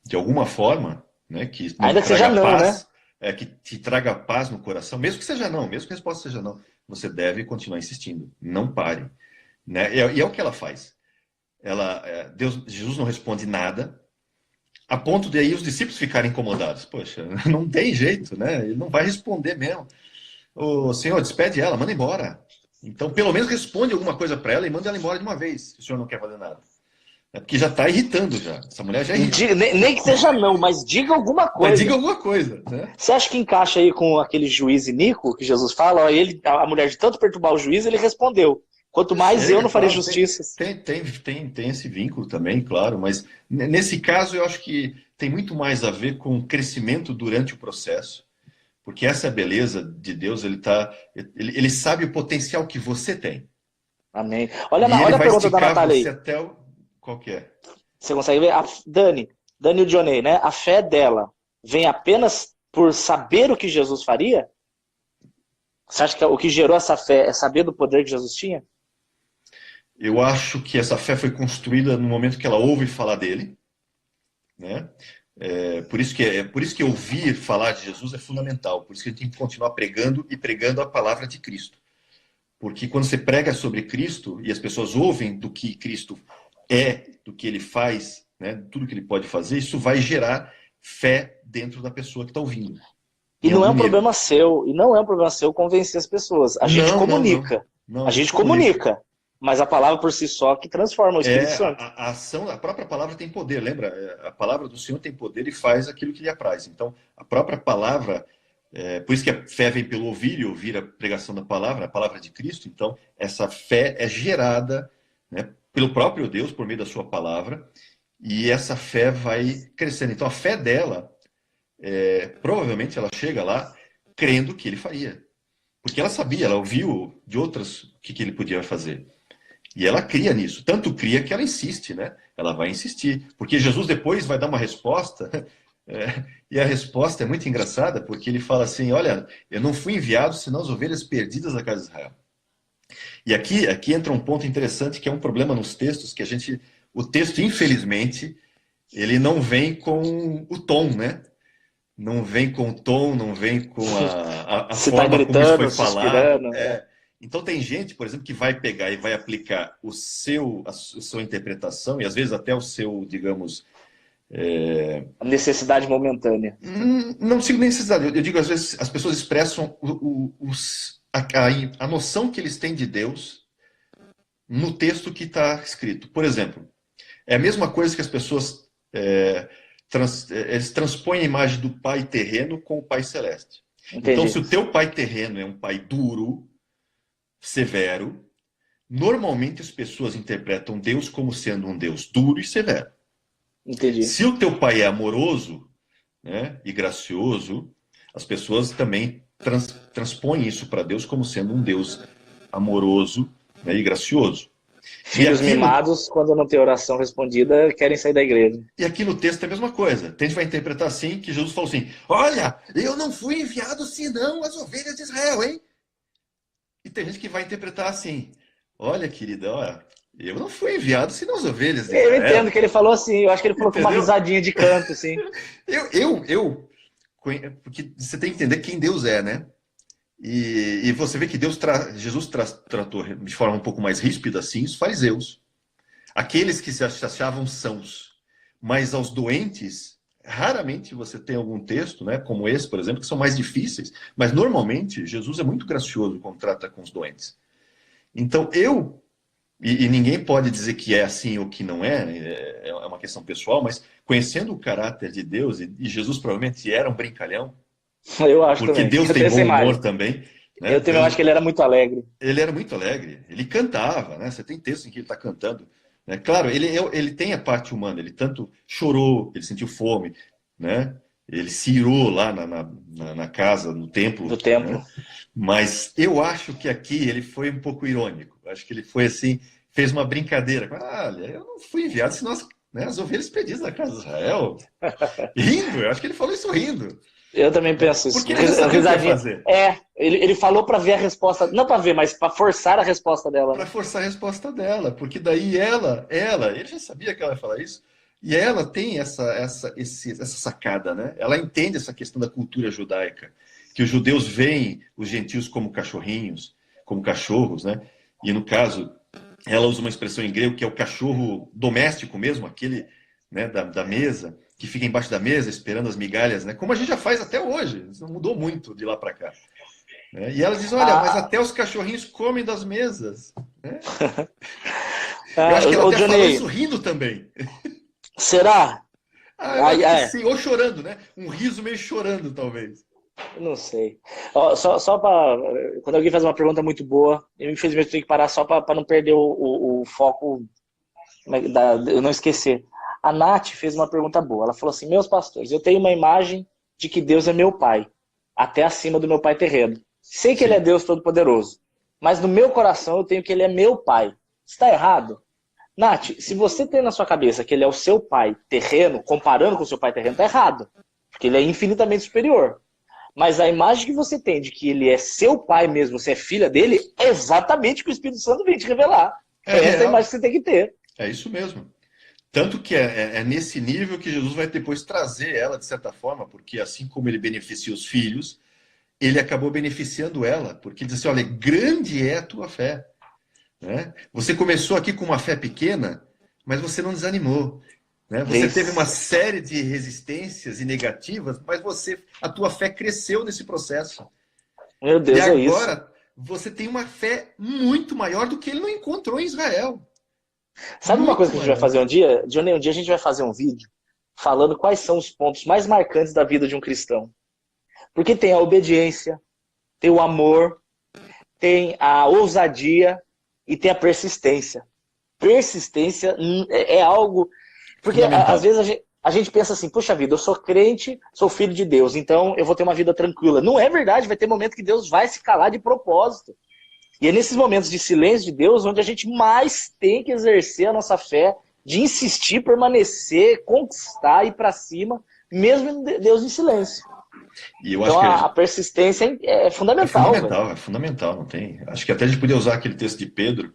de alguma forma, né, que ainda que seja não, paz, né? Que te traga paz no coração, mesmo que seja não, mesmo que a resposta seja não, você deve insistindo. Não pare. Né? E é o que ela faz. Jesus não responde nada, a ponto de aí os discípulos ficarem incomodados. Poxa, não tem jeito, né? Ele não vai responder mesmo. O Senhor, despede ela, manda embora. Então, pelo menos responde alguma coisa para ela e manda ela embora de uma vez, se o Senhor não quer fazer nada. É porque já está irritando já. Essa mulher já irrita. Nem que seja não, mas diga alguma coisa. Mas diga alguma coisa, né? Você acha que encaixa aí com aquele juiz Inico, que Jesus fala? Ó, a mulher de tanto perturbar o juiz, ele respondeu. Quanto mais eu não farei justiça. Tem esse vínculo também, claro, mas nesse caso eu acho que tem muito mais a ver com o crescimento durante o processo. Porque essa é a beleza de Deus, ele sabe o potencial que você tem. Amém. Olha a pergunta da Natália aí. Até qual que é? Você consegue ver? Dani e o Johnny, né? A fé dela vem apenas por saber o que Jesus faria? Você acha que o que gerou essa fé é saber do poder que Jesus tinha? Eu acho que essa fé foi construída no momento que ela ouve falar dele, né? Por isso que ouvir falar de Jesus é fundamental. Por isso que a gente tem que continuar pregando e pregando a palavra de Cristo. Porque quando você prega sobre Cristo e as pessoas ouvem do que Cristo é, do que ele faz, né, tudo que ele pode fazer, isso vai gerar fé dentro da pessoa que está ouvindo. E Em não é algum um nível. problema seu, convencer as pessoas. A gente Não, não, não. comunica. Não, A a gente gente comunica. comunica. Mas a palavra por si só que transforma o Espírito Santo. A ação, a própria palavra tem poder, lembra? A palavra do Senhor tem poder e faz aquilo que lhe apraz. Então, a própria palavra, por isso que a fé vem pelo ouvir e ouvir a pregação da palavra, a palavra de Cristo. Então, essa fé é gerada, né, pelo próprio Deus, por meio da sua palavra, e essa fé vai crescendo. Então, a fé dela, provavelmente ela chega lá crendo que ele faria. Porque ela sabia, ela ouviu de outras o que ele podia fazer. E ela cria nisso. Tanto cria que ela insiste, né? Ela vai insistir. Porque Jesus depois vai dar uma resposta, e a resposta é muito engraçada, porque ele fala assim: olha, eu não fui enviado senão as ovelhas perdidas da casa de Israel. E aqui entra um ponto interessante, que é um problema nos textos, que o texto, infelizmente, ele não vem com o tom, né? Não vem com o tom, não vem com a Se tá forma como isso foi gritando, falado. suspirando. Então tem gente, por exemplo, que vai pegar e vai aplicar a sua interpretação e às vezes até o seu, digamos, A necessidade momentânea. não digo necessidade, eu digo às vezes as pessoas expressam a noção que eles têm de Deus no texto que está escrito. Por exemplo, é a mesma coisa que as pessoas eles transpõem a imagem do pai terreno com o pai celeste. Entendi. Então, se o teu pai terreno é um pai duro, severo, normalmente as pessoas interpretam Deus como sendo um Deus duro e severo. Entendi. Se o teu pai é amoroso, né, e gracioso, as pessoas também transpõem isso para Deus como sendo um Deus amoroso, né, e gracioso. Filhos mimados, quando não tem oração respondida, querem sair da igreja. E aqui no texto é a mesma coisa. Tem gente que vai interpretar assim, que Jesus falou assim: olha, eu não fui enviado senão as ovelhas de Israel, hein? E tem gente que vai interpretar assim: olha, querida, olha, eu não fui enviado senão as ovelhas de Israel. Eu entendo que ele falou assim, eu acho que ele falou Entendeu? com uma risadinha de canto, assim. Porque você tem que entender quem Deus é, né? E você vê que Jesus tratou de forma um pouco mais ríspida, assim, os fariseus. Aqueles que se achavam sãos. Mas aos doentes, raramente você tem algum texto, né, como esse, por exemplo, que são mais difíceis. Mas normalmente, Jesus é muito gracioso quando trata com os doentes. Então, e ninguém pode dizer que é assim ou que não é uma questão pessoal, mas conhecendo o caráter de Deus, e Jesus provavelmente era um brincalhão, Eu acho porque também. Deus tem bom humor também. Né? Eu acho que ele era muito alegre. Ele era muito alegre, ele cantava, né? Você tem texto em que ele está cantando. Né? Claro, ele tem a parte humana, ele tanto chorou, ele sentiu fome, né? Ele se irou lá na casa, no templo. Do templo. Né? Mas eu acho que aqui ele foi um pouco irônico. Acho que ele foi assim, fez uma brincadeira. Olha, eu não fui enviado senão as ovelhas perdidas da casa de Israel. Rindo, eu acho que ele falou isso rindo. Eu também penso isso. Porque ele já sabia o que ia fazer. Ele falou para ver a resposta, não para ver, mas para forçar a resposta dela. Para forçar a resposta dela, porque daí ele já sabia que ela ia falar isso, e ela tem essa sacada, né? Ela entende essa questão da cultura judaica, que os judeus veem os gentios como cachorrinhos, como cachorros, né? E no caso, ela usa uma expressão em grego que é o cachorro doméstico mesmo, aquele, né, da mesa, que fica embaixo da mesa esperando as migalhas, né? Como a gente já faz até hoje. Isso não mudou muito de lá para cá. Né? E ela diz, olha, mas até os cachorrinhos comem das mesas. Né? Eu acho que ela até Johnny, falou isso rindo também. Será? Sim, ou chorando, né? Um riso meio chorando, talvez. Não sei. Só para... Quando alguém faz uma pergunta muito boa, eu infelizmente tenho que parar só para não perder o foco, eu não esquecer. A Nath fez uma pergunta boa. Ela falou assim, meus pastores, eu tenho uma imagem de que Deus é meu pai, até acima do meu pai terreno. Sei que Ele é Deus Todo-Poderoso, mas no meu coração eu tenho que Ele é meu pai. Está errado? Nath, se você tem na sua cabeça que Ele é o seu pai terreno, comparando com o seu pai terreno, está errado. Porque Ele é infinitamente superior. Mas a imagem que você tem de que Ele é seu pai mesmo, você é filha dele, é exatamente o que o Espírito Santo vem te revelar. É Essa é a real. imagem que você tem que ter. É isso mesmo. Tanto que é nesse nível que Jesus vai depois trazer ela, de certa forma, porque assim como ele beneficia os filhos, ele acabou beneficiando ela, porque ele diz assim, olha, grande é a tua fé. Né? Você começou aqui com uma fé pequena, mas você não desanimou. Né? Você teve uma Isso. série de resistências e negativas, mas a tua fé cresceu nesse processo. Meu E Deus, é isso. agora você tem uma fé muito maior do que ele não encontrou em Israel. Sabe uma coisa Muito que a gente vai maior. fazer um dia? Johnny, um dia a gente vai fazer um vídeo falando quais são os pontos mais marcantes da vida de um cristão. Porque tem a obediência, tem o amor, tem a ousadia e tem a persistência. Persistência é algo. Porque às Fundamental. vezes a gente pensa assim, puxa vida, eu sou crente, sou filho de Deus, então eu vou ter uma vida tranquila. Não é verdade, vai ter momento que Deus vai se calar de propósito. E é nesses momentos de silêncio de Deus onde a gente mais tem que exercer a nossa fé, de insistir, permanecer, conquistar, ir para cima, mesmo Deus em silêncio. E eu acho Então que a persistência é fundamental, velho. é fundamental, não tem. Acho que até a gente podia usar aquele texto de Pedro,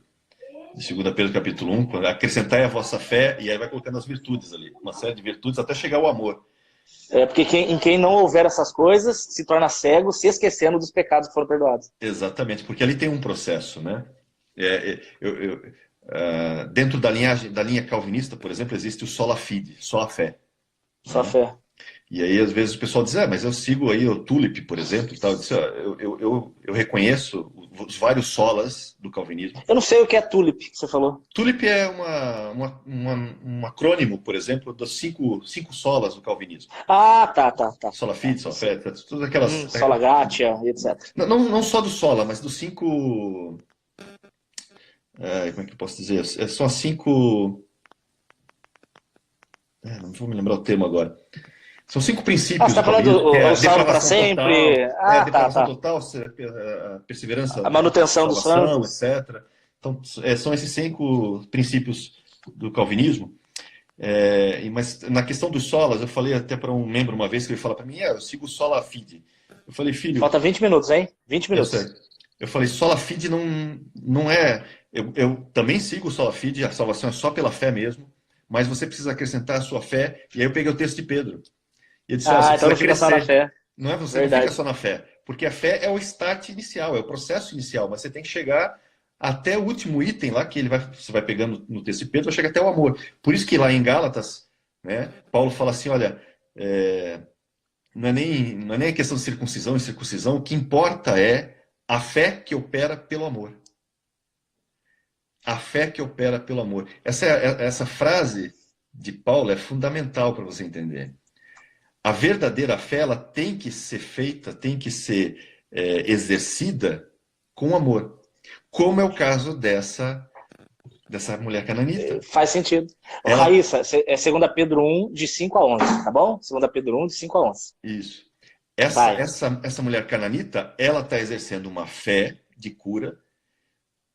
de 2 Pedro capítulo 1, quando acrescentai a vossa fé, e aí vai colocando as virtudes ali, uma série de virtudes até chegar ao amor. É porque em quem não houver essas coisas se torna cego, se esquecendo dos pecados que foram perdoados. Exatamente, porque ali tem um processo, né? Dentro da linha calvinista, por exemplo, existe o sola fide, só a fé. Só Né? fé. E aí, às vezes, o pessoal diz, mas eu sigo aí o Tulip, por exemplo, e tal. Eu, disse, eu reconheço os vários solas do calvinismo. Eu não sei o que é tulip, que você falou. Tulip é um acrônimo, por exemplo, das cinco solas do calvinismo. Ah, tá. Sola Tá. fide, sola fé, todas aquelas. Sola Gratia, etc. Não só do sola, mas dos cinco. Como é que eu posso dizer? São as cinco. Não vou me lembrar o termo agora. São cinco Ah, você princípios tá do falando calvinismo, que é do a o salvo para depravação sempre? total, Ah, depravação tá. total, a perseverança, A manutenção dos salvação, santos. etc. Então, são esses cinco princípios do calvinismo. Mas na questão dos solas, eu falei até para um membro uma vez que ele fala para mim, eu sigo sola fide. Eu falei, filho, Falta 20 minutos, hein? 20 eu sei. minutos. Eu falei, sola fide não é. Eu também sigo o sola fide, a salvação é só pela fé mesmo, mas você precisa acrescentar a sua fé. E aí eu peguei o texto de Pedro. E ele disse, você Ah, então precisa não fica só na crescer. fé. Você não fica Verdade. só na fé, porque a fé é o start inicial, é o processo inicial, mas você tem que chegar até o último item lá que você vai pegando no texto de Pedro, vai chegar até o amor. Por isso que lá em Gálatas, né, Paulo fala assim, olha, não é nem a questão de circuncisão e circuncisão, o que importa é a fé que opera pelo amor. A fé que opera pelo amor. Essa frase de Paulo é fundamental para você entender. A verdadeira fé ela tem que ser feita, tem que ser exercida com amor. Como é o caso dessa mulher cananita. Faz sentido. Ela, Raíssa, é 2 Pedro 1, de 5 a 11, tá bom? 2 Pedro 1, de 5 a 11. isso. Essa, Vai. essa, essa mulher cananita, ela está exercendo uma fé de cura,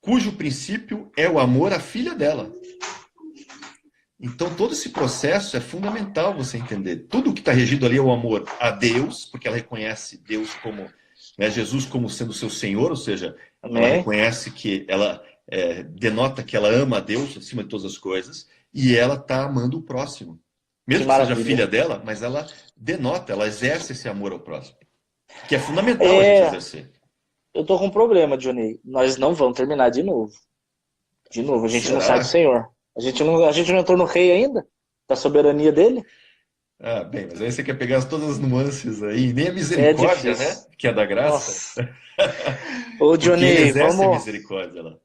cujo princípio é o amor à filha dela. Então, todo esse processo é fundamental você entender. Tudo que está regido ali é o amor a Deus, porque ela reconhece Deus como, né, Jesus como sendo seu Senhor, ou seja, ela Amém. reconhece que ela denota que ela ama a Deus acima de todas as coisas, e ela está amando o próximo. Que Mesmo que seja maravilha. filha dela, mas ela denota, ela exerce esse amor ao próximo. Que é fundamental a gente É, exercer. eu tô com um problema, Johnny. Nós não vamos terminar de novo. De novo, a gente não sai do Será? Senhor. A gente não entrou no rei ainda? Da soberania dele? Bem, mas aí você quer pegar todas as nuances aí, nem a É misericórdia, né? difícil. Que é da graça. Nossa. Ô, Porque ele Johnny, exerce a vamos. O misericórdia lá.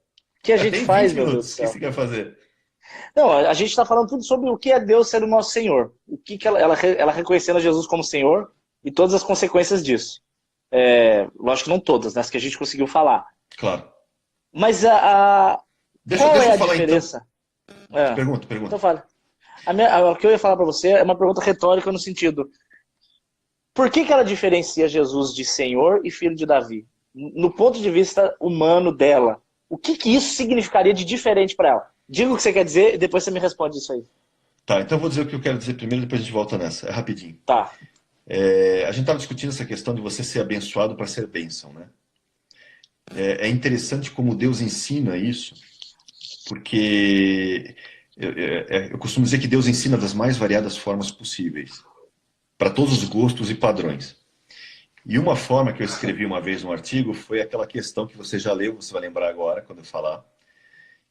que a gente Tem faz, 20 meu Deus do minutos. O que céu? você quer fazer? Não, a gente está falando tudo sobre o que é Deus ser o nosso Senhor. O que ela reconhecendo Jesus como Senhor e todas as consequências disso. Lógico que não todas, né? As que a gente conseguiu falar. Claro. Mas Deixa, qual deixa é eu a falar então. diferença? É, Pergunta. então fala. O que eu ia falar para você é uma pergunta retórica no sentido: por que ela diferencia Jesus de Senhor e filho de Davi? No ponto de vista humano dela, o que isso significaria de diferente para ela? Diga o que você quer dizer e depois você me responde isso aí. Tá, então eu vou dizer o que eu quero dizer primeiro, depois a gente volta nessa. É rapidinho. Tá. A gente estava discutindo essa questão de você ser abençoado para ser bênção, né? É interessante como Deus ensina isso, porque eu costumo dizer que Deus ensina das mais variadas formas possíveis, para todos os gostos e padrões. E uma forma que eu escrevi uma vez no artigo foi aquela questão que você já leu, você vai lembrar agora quando eu falar,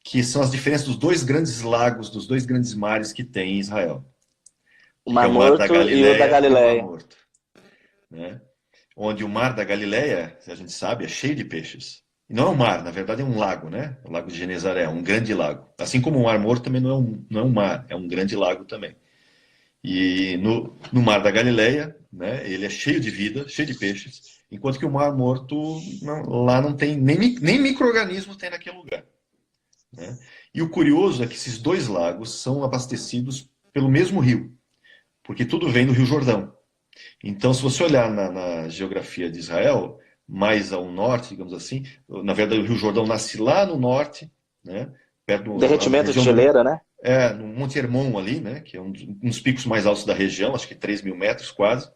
que são as diferenças dos dois grandes lagos, dos dois grandes mares que tem em Israel, O que é Mar o Mar da Morto e o da Galileia e o Mar Galileia. Morto, né? Onde o Mar da Galileia, a gente sabe, é cheio de peixes. E não é um mar, na verdade é um lago, né? O Lago de Genezaré, um grande lago. Assim como o Mar Morto também não é um mar, é um grande lago também. E no Mar da Galileia, né, ele é cheio de vida, cheio de peixes, enquanto que o Mar Morto, lá não tem, nem micro-organismo tem naquele lugar, né? E o curioso é que esses dois lagos são abastecidos pelo mesmo rio, porque tudo vem do Rio Jordão. Então, se você olhar na geografia de Israel, mais ao norte, digamos assim, na verdade o Rio Jordão nasce lá no norte, né, perto da Derretimento de região geleira, né? no Monte Hermon ali, né, que é um dos picos mais altos da região, acho que 3.000 metros quase.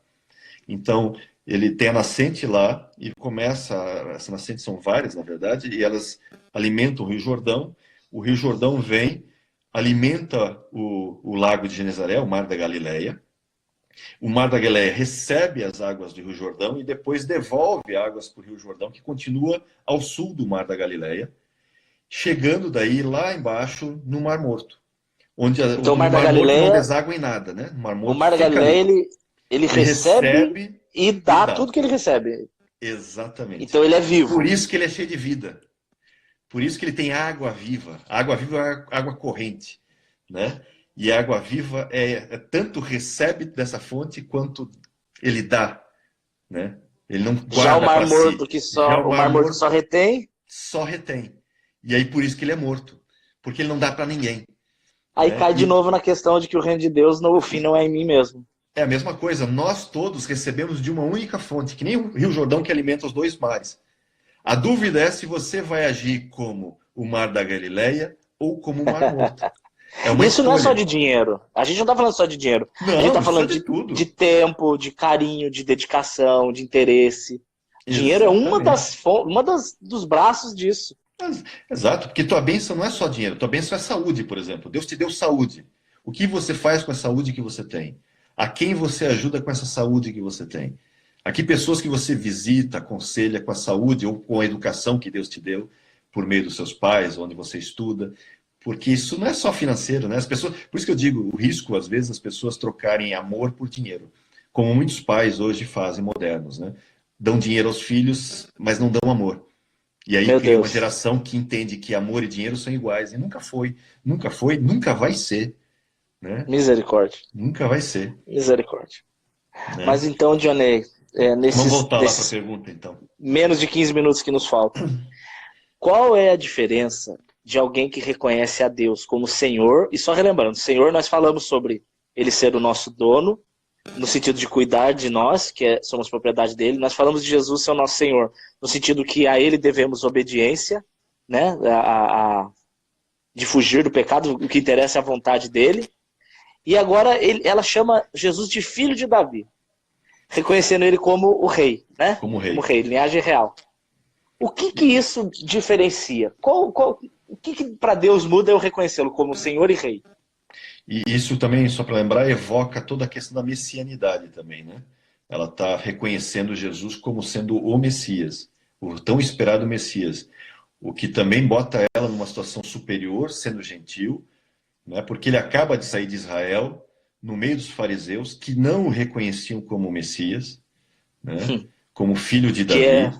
Então, ele tem a nascente lá e começa, essas nascentes são várias, na verdade, e elas alimentam o Rio Jordão. O Rio Jordão vem, alimenta o Lago de Genezaré, o Mar da Galileia. O Mar da Galileia recebe as águas do Rio Jordão e depois devolve águas para o Rio Jordão, que continua ao sul do Mar da Galileia, chegando daí lá embaixo no Mar Morto, onde Então o no Mar da Mar Morto não Galileia, deságua em nada, né? O Mar o Morto Mar da fica Galileia, ali. ele Ele recebe recebe e e dá tudo dá. que ele recebe. Exatamente. Então ele é Por vivo. isso que ele é cheio de vida. Por isso que ele tem água viva. A água viva é água corrente, né? E a água viva tanto recebe dessa fonte quanto ele dá, né? Ele não Já o guarda Mar para Morto si. que Já só o o Mar Mar Morto só Morto retém, só retém. E aí por isso que ele é morto, porque ele não dá para ninguém, aí né? cai de E novo na questão de que o reino de Deus, no fim, não é em mim mesmo. é a mesma coisa, nós todos recebemos de uma única fonte, que nem o Rio Jordão que alimenta os dois mares. A dúvida é se você vai agir como o Mar da Galileia ou como o Mar Morto. É uma Isso não é só de escolha. dinheiro. A gente não está falando só de dinheiro. A gente está Não, isso é falando de de tudo. tempo, de carinho, de dedicação, de interesse. Dinheiro é Exatamente. dos braços disso. Exato, porque tua bênção não é só dinheiro, tua bênção é saúde, por exemplo. Deus te deu saúde. O que você faz com a saúde que você tem? A quem você ajuda com essa saúde que você tem? A que pessoas que você visita, aconselha com a saúde ou com a educação que Deus te deu, por meio dos seus pais, onde você estuda? Porque isso não é só financeiro, né? As pessoas, por isso que eu digo, o risco, às vezes, as pessoas trocarem amor por dinheiro. Como muitos pais hoje fazem, modernos, né? Dão dinheiro aos filhos, mas não dão amor. E aí Meu cria uma Deus. geração que entende que amor e dinheiro são iguais. E nunca foi, nunca vai ser, né? Misericórdia. Nunca vai ser, Misericórdia. Mas né? então, Johnny, Vamos voltar lá para a nesses pergunta, então. menos de 15 minutos que nos faltam, qual é a diferença de alguém que reconhece a Deus como Senhor? E só relembrando, Senhor, nós falamos sobre ele ser o nosso dono, no sentido de cuidar de nós, somos propriedade dele. Nós falamos de Jesus ser o nosso Senhor, no sentido que a ele devemos obediência, né? De fugir do pecado, o que interessa é a vontade dele. E agora ela chama Jesus de filho de Davi, reconhecendo ele como o rei, né? Como Como rei. rei, linhagem real. O que isso diferencia? O que para Deus muda eu reconhecê-lo como Senhor e Rei? E isso também, só para lembrar, evoca toda a questão da messianidade também, né? Ela está reconhecendo Jesus como sendo o Messias, o tão esperado Messias. O que também bota ela numa situação superior, sendo gentil, né? Porque ele acaba de sair de Israel, no meio dos fariseus, que não o reconheciam como Messias, né? Como filho de Que é Davi.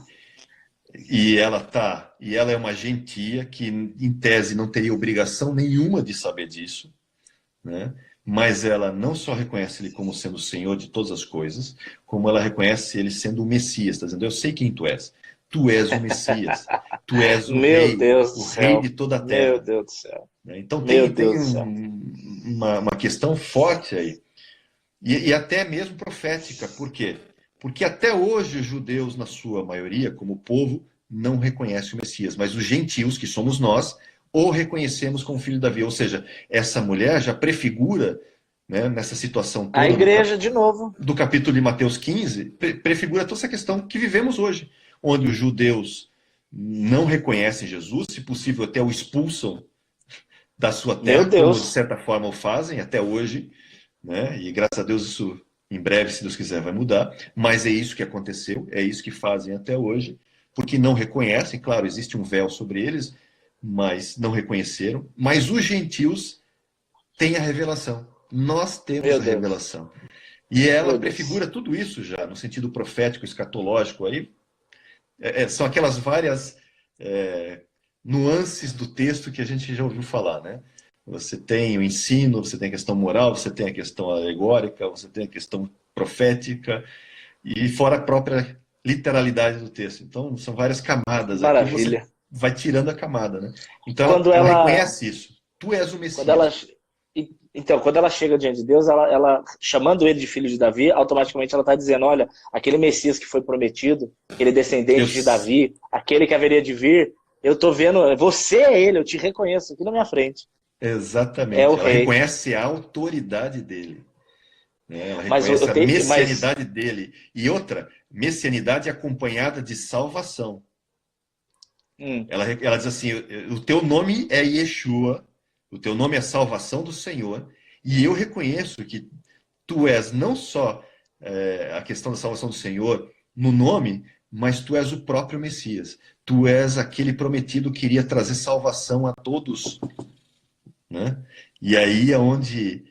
E ela é uma gentia que, em tese, não teria obrigação nenhuma de saber disso, né? Mas ela não só reconhece ele como sendo o Senhor de todas as coisas, como ela reconhece ele sendo o Messias, está dizendo, eu sei quem tu és o Messias, tu és Meu Deus do o rei céu. de toda a Meu terra, Deus do céu. né? Então Meu tem Deus do céu. uma questão forte aí, e até mesmo profética, por quê? Porque até hoje os judeus, na sua maioria, como povo, não reconhecem o Messias, mas os gentios, que somos nós, o reconhecemos como filho de Davi. Ou seja, essa mulher já prefigura, né, nessa situação A toda igreja, de novo. do capítulo de Mateus 15, prefigura toda essa questão que vivemos hoje, onde os judeus não reconhecem Jesus, se possível até o expulsam, da sua Meu terra, como de Deus. certa forma o fazem até hoje, né? E graças a Deus isso em breve, se Deus quiser, vai mudar. Mas é isso que aconteceu, é isso que fazem até hoje, porque não reconhecem, claro, existe um véu sobre eles, mas não reconheceram. Mas os gentios têm a revelação. Nós temos Meu a Deus. revelação. E ela Meu Deus. prefigura tudo isso já, no sentido profético, escatológico. Aí são aquelas várias é, nuances do texto que a gente já ouviu falar, né? Você tem o ensino, você tem a questão moral, você tem a questão alegórica, você tem a questão profética, e fora a própria literalidade do texto. Então, são várias Que camadas aqui, você maravilha. vai tirando a camada, né? Então, ela, Quando ela ela, reconhece isso. Tu és o quando ela, Messias. então, quando ela chega diante de Deus, ela chamando ele de filho de Davi, automaticamente ela está dizendo, olha, aquele Messias que foi prometido, aquele Eu, descendente de Davi, aquele que haveria de vir, eu tô vendo, você é ele, eu te reconheço aqui na minha frente. É o exatamente. Ela rei. reconhece a autoridade dele. Né? Ela Mas reconhece a mas messianidade dele. E outra, messianidade acompanhada de salvação. hum, Ela diz assim: o teu nome é Yeshua, o teu nome é salvação do Senhor, e eu reconheço que tu és não só a questão da salvação do Senhor no nome, mas tu és o próprio Messias. Tu és aquele prometido que iria trazer salvação a todos, né? E aí é onde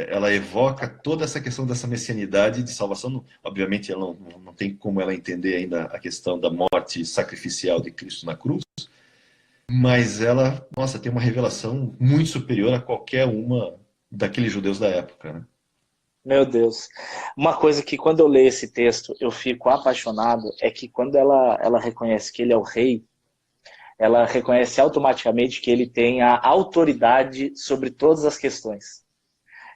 ela evoca toda essa questão dessa messianidade de salvação. Obviamente, ela não tem como ela entender ainda a questão da morte sacrificial de Cristo na cruz, mas ela, nossa, tem uma revelação muito superior a qualquer uma daqueles judeus da época, né? meu Deus. Uma coisa que quando eu leio esse texto eu fico apaixonado é que quando ela reconhece que ele é o rei, ela reconhece automaticamente que ele tem a autoridade sobre todas as questões.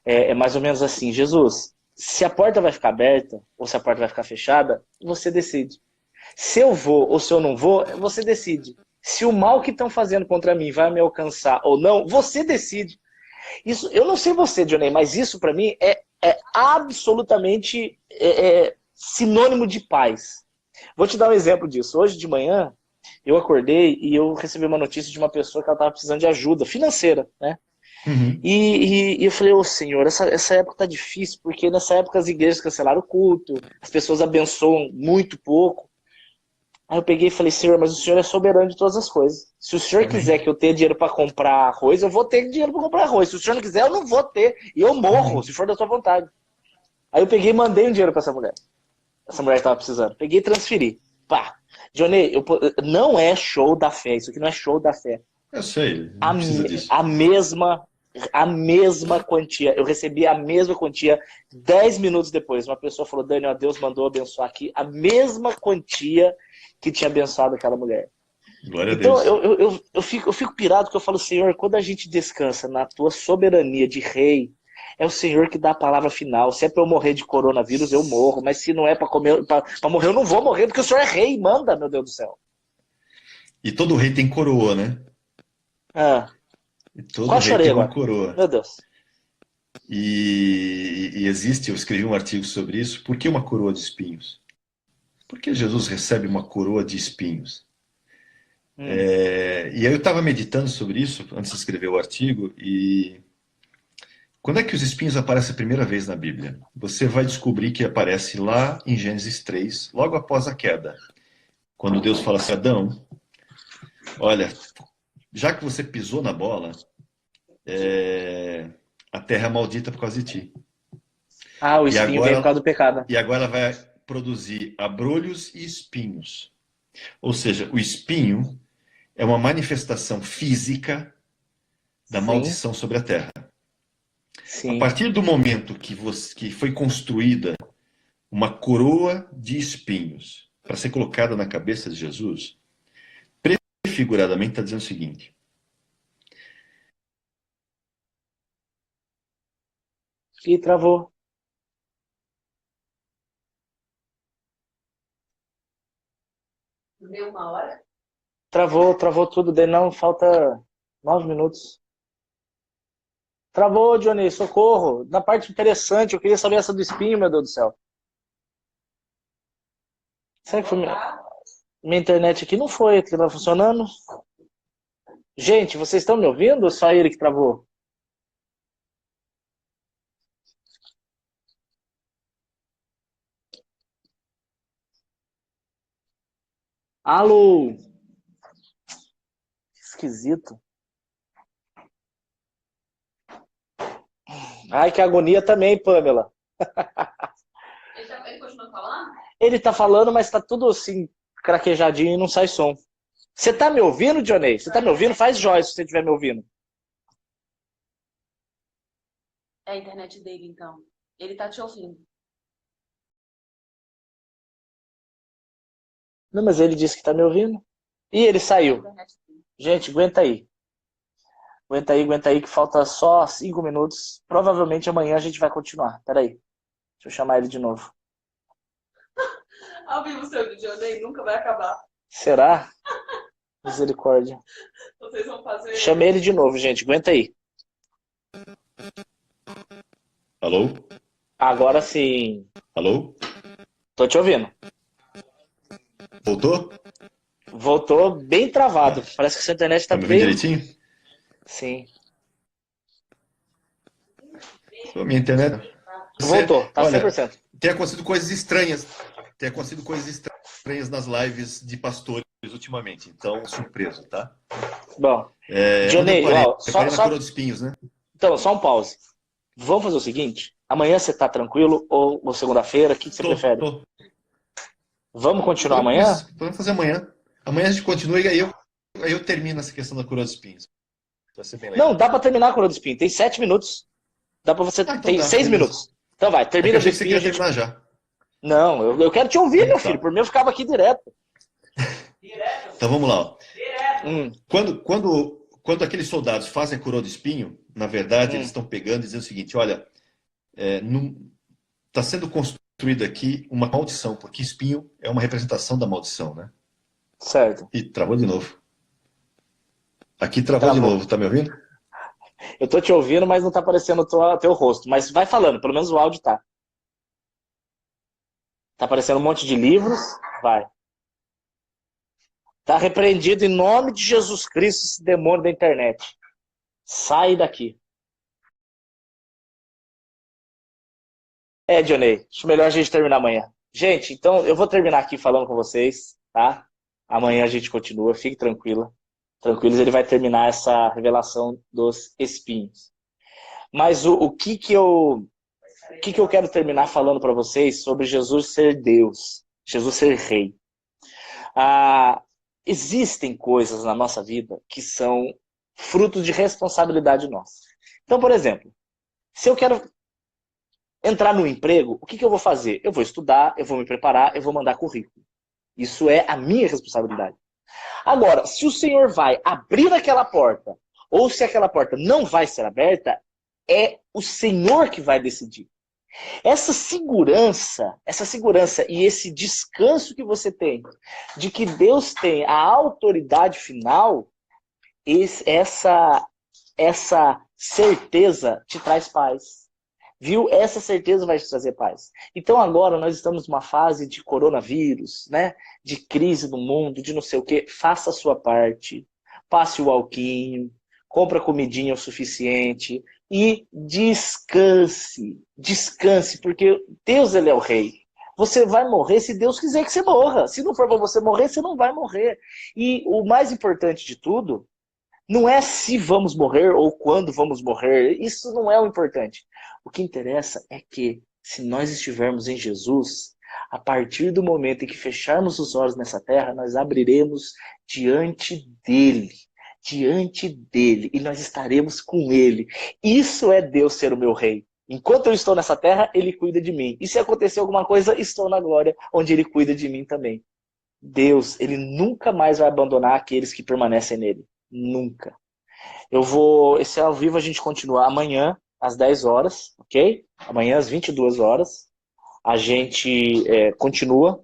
É mais ou menos assim, Jesus, se a porta vai ficar aberta ou se a porta vai ficar fechada, você decide. Se eu vou ou se eu não vou, você decide. Se o mal que estão fazendo contra mim vai me alcançar ou não, você decide. Isso, eu não sei você, Johnny, mas isso para mim é absolutamente sinônimo de paz. Vou te dar um exemplo disso. Hoje de manhã, eu acordei e eu recebi uma notícia de uma pessoa que ela estava precisando de ajuda financeira, né? Uhum. E eu falei, ô Senhor, essa época tá difícil, porque nessa época as igrejas cancelaram o culto, as pessoas abençoam muito pouco. Aí eu peguei e falei, Senhor, mas o Senhor é soberano de todas as coisas. Se o Senhor quiser Amém. que eu tenha dinheiro para comprar arroz, eu vou ter dinheiro para comprar arroz. Se o Senhor não quiser, eu não vou ter. E eu morro, Uhum. se for da sua vontade. Aí eu peguei e mandei um dinheiro para essa mulher. Essa mulher estava precisando. Peguei e transferi. Pá. Johnny, não é show da fé. Isso aqui não é show da fé. Eu sei, A, não precisa disso. a mesma a mesma quantia. Eu recebi a mesma quantia 10 minutos depois. Uma pessoa falou, Daniel, Deus mandou abençoar aqui a mesma quantia que tinha abençoado aquela mulher. Glória a Então Deus. eu fico pirado porque eu falo, Senhor, quando a gente descansa na tua soberania de rei, é o Senhor que dá a palavra final. Se é para eu morrer de coronavírus, eu morro. Mas se não é para morrer, eu não vou morrer, porque o Senhor é rei, manda, meu Deus do céu. E todo rei tem coroa, né? Ah, E todo quase rei chorei tem uma agora. coroa. Meu Deus. E existe, eu escrevi um artigo sobre isso. Por que uma coroa de espinhos? Por que Jesus recebe uma coroa de espinhos? Hum. E aí eu estava meditando sobre isso antes de escrever o artigo. E quando é que os espinhos aparecem a primeira vez na Bíblia? Você vai descobrir que aparece lá em Gênesis 3, logo após a queda. Quando Deus fala assim, Adão, olha, já que você pisou na bola, a terra é maldita por causa de ti. Ah, o E espinho veio por agora, causa do pecado. e agora ela vai produzir abrolhos e espinhos. Ou seja, o espinho é uma manifestação física da Sim, maldição sobre a terra. A sim. partir do momento que foi construída uma coroa de espinhos para ser colocada na cabeça de Jesus, prefiguradamente está dizendo o seguinte: E travou. Deu uma hora? Travou tudo. Daí não, falta 9 minutos. Travou, Johnny, socorro. Na parte interessante, eu queria saber essa do espinho, meu Deus do céu. Será que foi minha internet aqui? Não foi, aqui tá funcionando. Gente, vocês estão me ouvindo ou só ele que travou? Alô? Esquisito. Ai, que agonia também, Pamela. Ele continua falando? Ele tá falando, mas tá tudo assim, craquejadinho e não sai som. Você tá me ouvindo, Johnny? Você tá me ouvindo? Faz joia se você estiver me ouvindo. É a internet dele, então. Ele tá te ouvindo. Não, mas ele disse que tá me ouvindo. E ele É a saiu. internet dele. Gente, aguenta aí. Aguenta aí, que falta só 5 minutos. Provavelmente amanhã a gente vai continuar. Peraí. Deixa eu chamar ele de novo. Ao vivo, seu Johnny nunca vai acabar. Será? Misericórdia. Vocês vão fazer. Chamei ele de novo, gente. Aguenta aí. Alô? Agora sim. Alô? Tô te ouvindo. Voltou? Voltou bem travado. Parece que sua internet tá Tá me ouvindo bem... direitinho? Sim. Minha internet. Voltou. Tá Olha, 100%. tem acontecido coisas estranhas. Tem acontecido coisas estranhas nas lives de pastores ultimamente. Então, surpreso, tá? Bom. Onde Johnny, eu parei? ó, Eu parei na só... coroa dos espinhos, né? Então, só um pause. Vamos fazer o seguinte? Amanhã você tá tranquilo ou segunda-feira? O que você prefere? Tô. Vamos continuar amanhã? Vamos fazer amanhã. Amanhã a gente continua e aí eu termino essa questão da coroa dos espinhos. Vai ser bem legal. Não, dá pra terminar a coroa do espinho. Tem 7 minutos. Dá pra você... então Tem tá, 6 beleza. minutos. Então vai, É que termina eu do achei que você espinho. queria terminar já. Não, eu quero te ouvir, meu Tá. filho. Por mim eu ficava aqui direto. Então vamos lá. Ó. Hum, Quando aqueles soldados fazem a coroa do espinho, na verdade eles estão pegando e dizendo o seguinte: olha, está sendo construída aqui uma maldição, porque espinho é uma representação da maldição, né? certo. E travou de novo. Aqui travou de novo, tá me ouvindo? Eu tô te ouvindo, mas não tá aparecendo o teu rosto. Mas vai falando, pelo menos o áudio tá. Tá aparecendo um monte de livros. Vai. Tá repreendido em nome de Jesus Cristo esse demônio da internet. Sai daqui. Johnny, acho melhor a gente terminar amanhã. Gente, então eu vou terminar aqui falando com vocês, tá? Amanhã a gente continua, fique tranquila. Tranquilos, ele vai terminar essa revelação dos espinhos. Mas o que eu quero terminar falando para vocês sobre Jesus ser Deus, Jesus ser Rei. Existem coisas na nossa vida que são fruto de responsabilidade nossa. Então, por exemplo, se eu quero entrar no emprego, o que eu vou fazer? Eu vou estudar, eu vou me preparar, eu vou mandar currículo. Isso é a minha responsabilidade. Agora, se o Senhor vai abrir aquela porta, ou se aquela porta não vai ser aberta, é o Senhor que vai decidir. Essa segurança e esse descanso que você tem, de que Deus tem a autoridade final, essa certeza te traz paz. Viu? Essa certeza vai te trazer paz. Então agora nós estamos numa fase de coronavírus, né? De crise no mundo, de não sei o quê. Faça a sua parte. Passe o alquinho. Compra comidinha o suficiente. E descanse. Descanse, porque Deus, ele é o rei. Você vai morrer se Deus quiser que você morra. Se não for para você morrer, você não vai morrer. E o mais importante de tudo, não é se vamos morrer ou quando vamos morrer. Isso não é o importante. O que interessa é que, se nós estivermos em Jesus, a partir do momento em que fecharmos os olhos nessa terra, nós abriremos diante dele. Diante dele. E nós estaremos com ele. Isso é Deus ser o meu rei. Enquanto eu estou nessa terra, ele cuida de mim. E se acontecer alguma coisa, estou na glória, onde ele cuida de mim também. Deus, ele nunca mais vai abandonar aqueles que permanecem nele. Nunca. Esse ao vivo a gente continua amanhã, às 10 horas, ok? Amanhã, às 22 horas. A gente continua.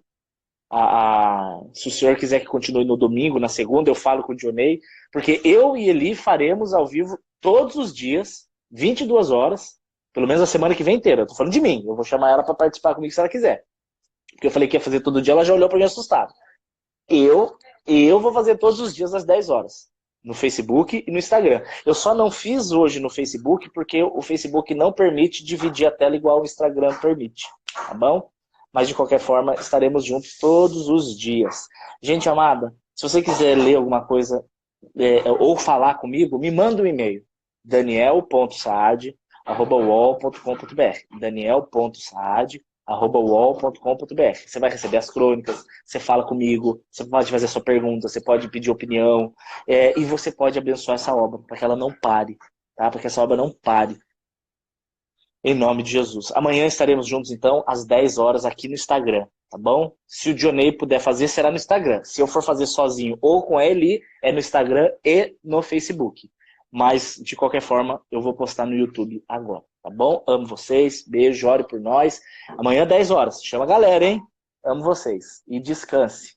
Se o senhor quiser que continue no domingo, na segunda, eu falo com o Dionei. Porque eu e Eli faremos ao vivo todos os dias, 22 horas. Pelo menos a semana que vem inteira. Eu tô falando de mim. Eu vou chamar ela para participar comigo se ela quiser. Porque eu falei que ia fazer todo dia, ela já olhou para mim assustada. Eu vou fazer todos os dias às 10 horas. no Facebook e no Instagram. Eu só não fiz hoje no Facebook porque o Facebook não permite dividir a tela igual o Instagram permite, tá bom? Mas de qualquer forma, estaremos juntos todos os dias. Gente amada, se você quiser ler alguma coisa ou falar comigo, me manda um e-mail. daniel.saad@uol.com.br daniel.saad@uol.com.br. Você vai receber as crônicas, você fala comigo, você pode fazer sua pergunta, você pode pedir opinião, e você pode abençoar essa obra, para que ela não pare, tá? Para que essa obra não pare. Em nome de Jesus. Amanhã estaremos juntos, então, às 10 horas aqui no Instagram, tá bom? Se o Dionei puder fazer, será no Instagram. Se eu for fazer sozinho ou com ele, é no Instagram e no Facebook. Mas, de qualquer forma, eu vou postar no YouTube agora, tá bom? Amo vocês, beijo, ore por nós. Amanhã, 10 horas. Chama a galera, hein? Amo vocês. E descanse.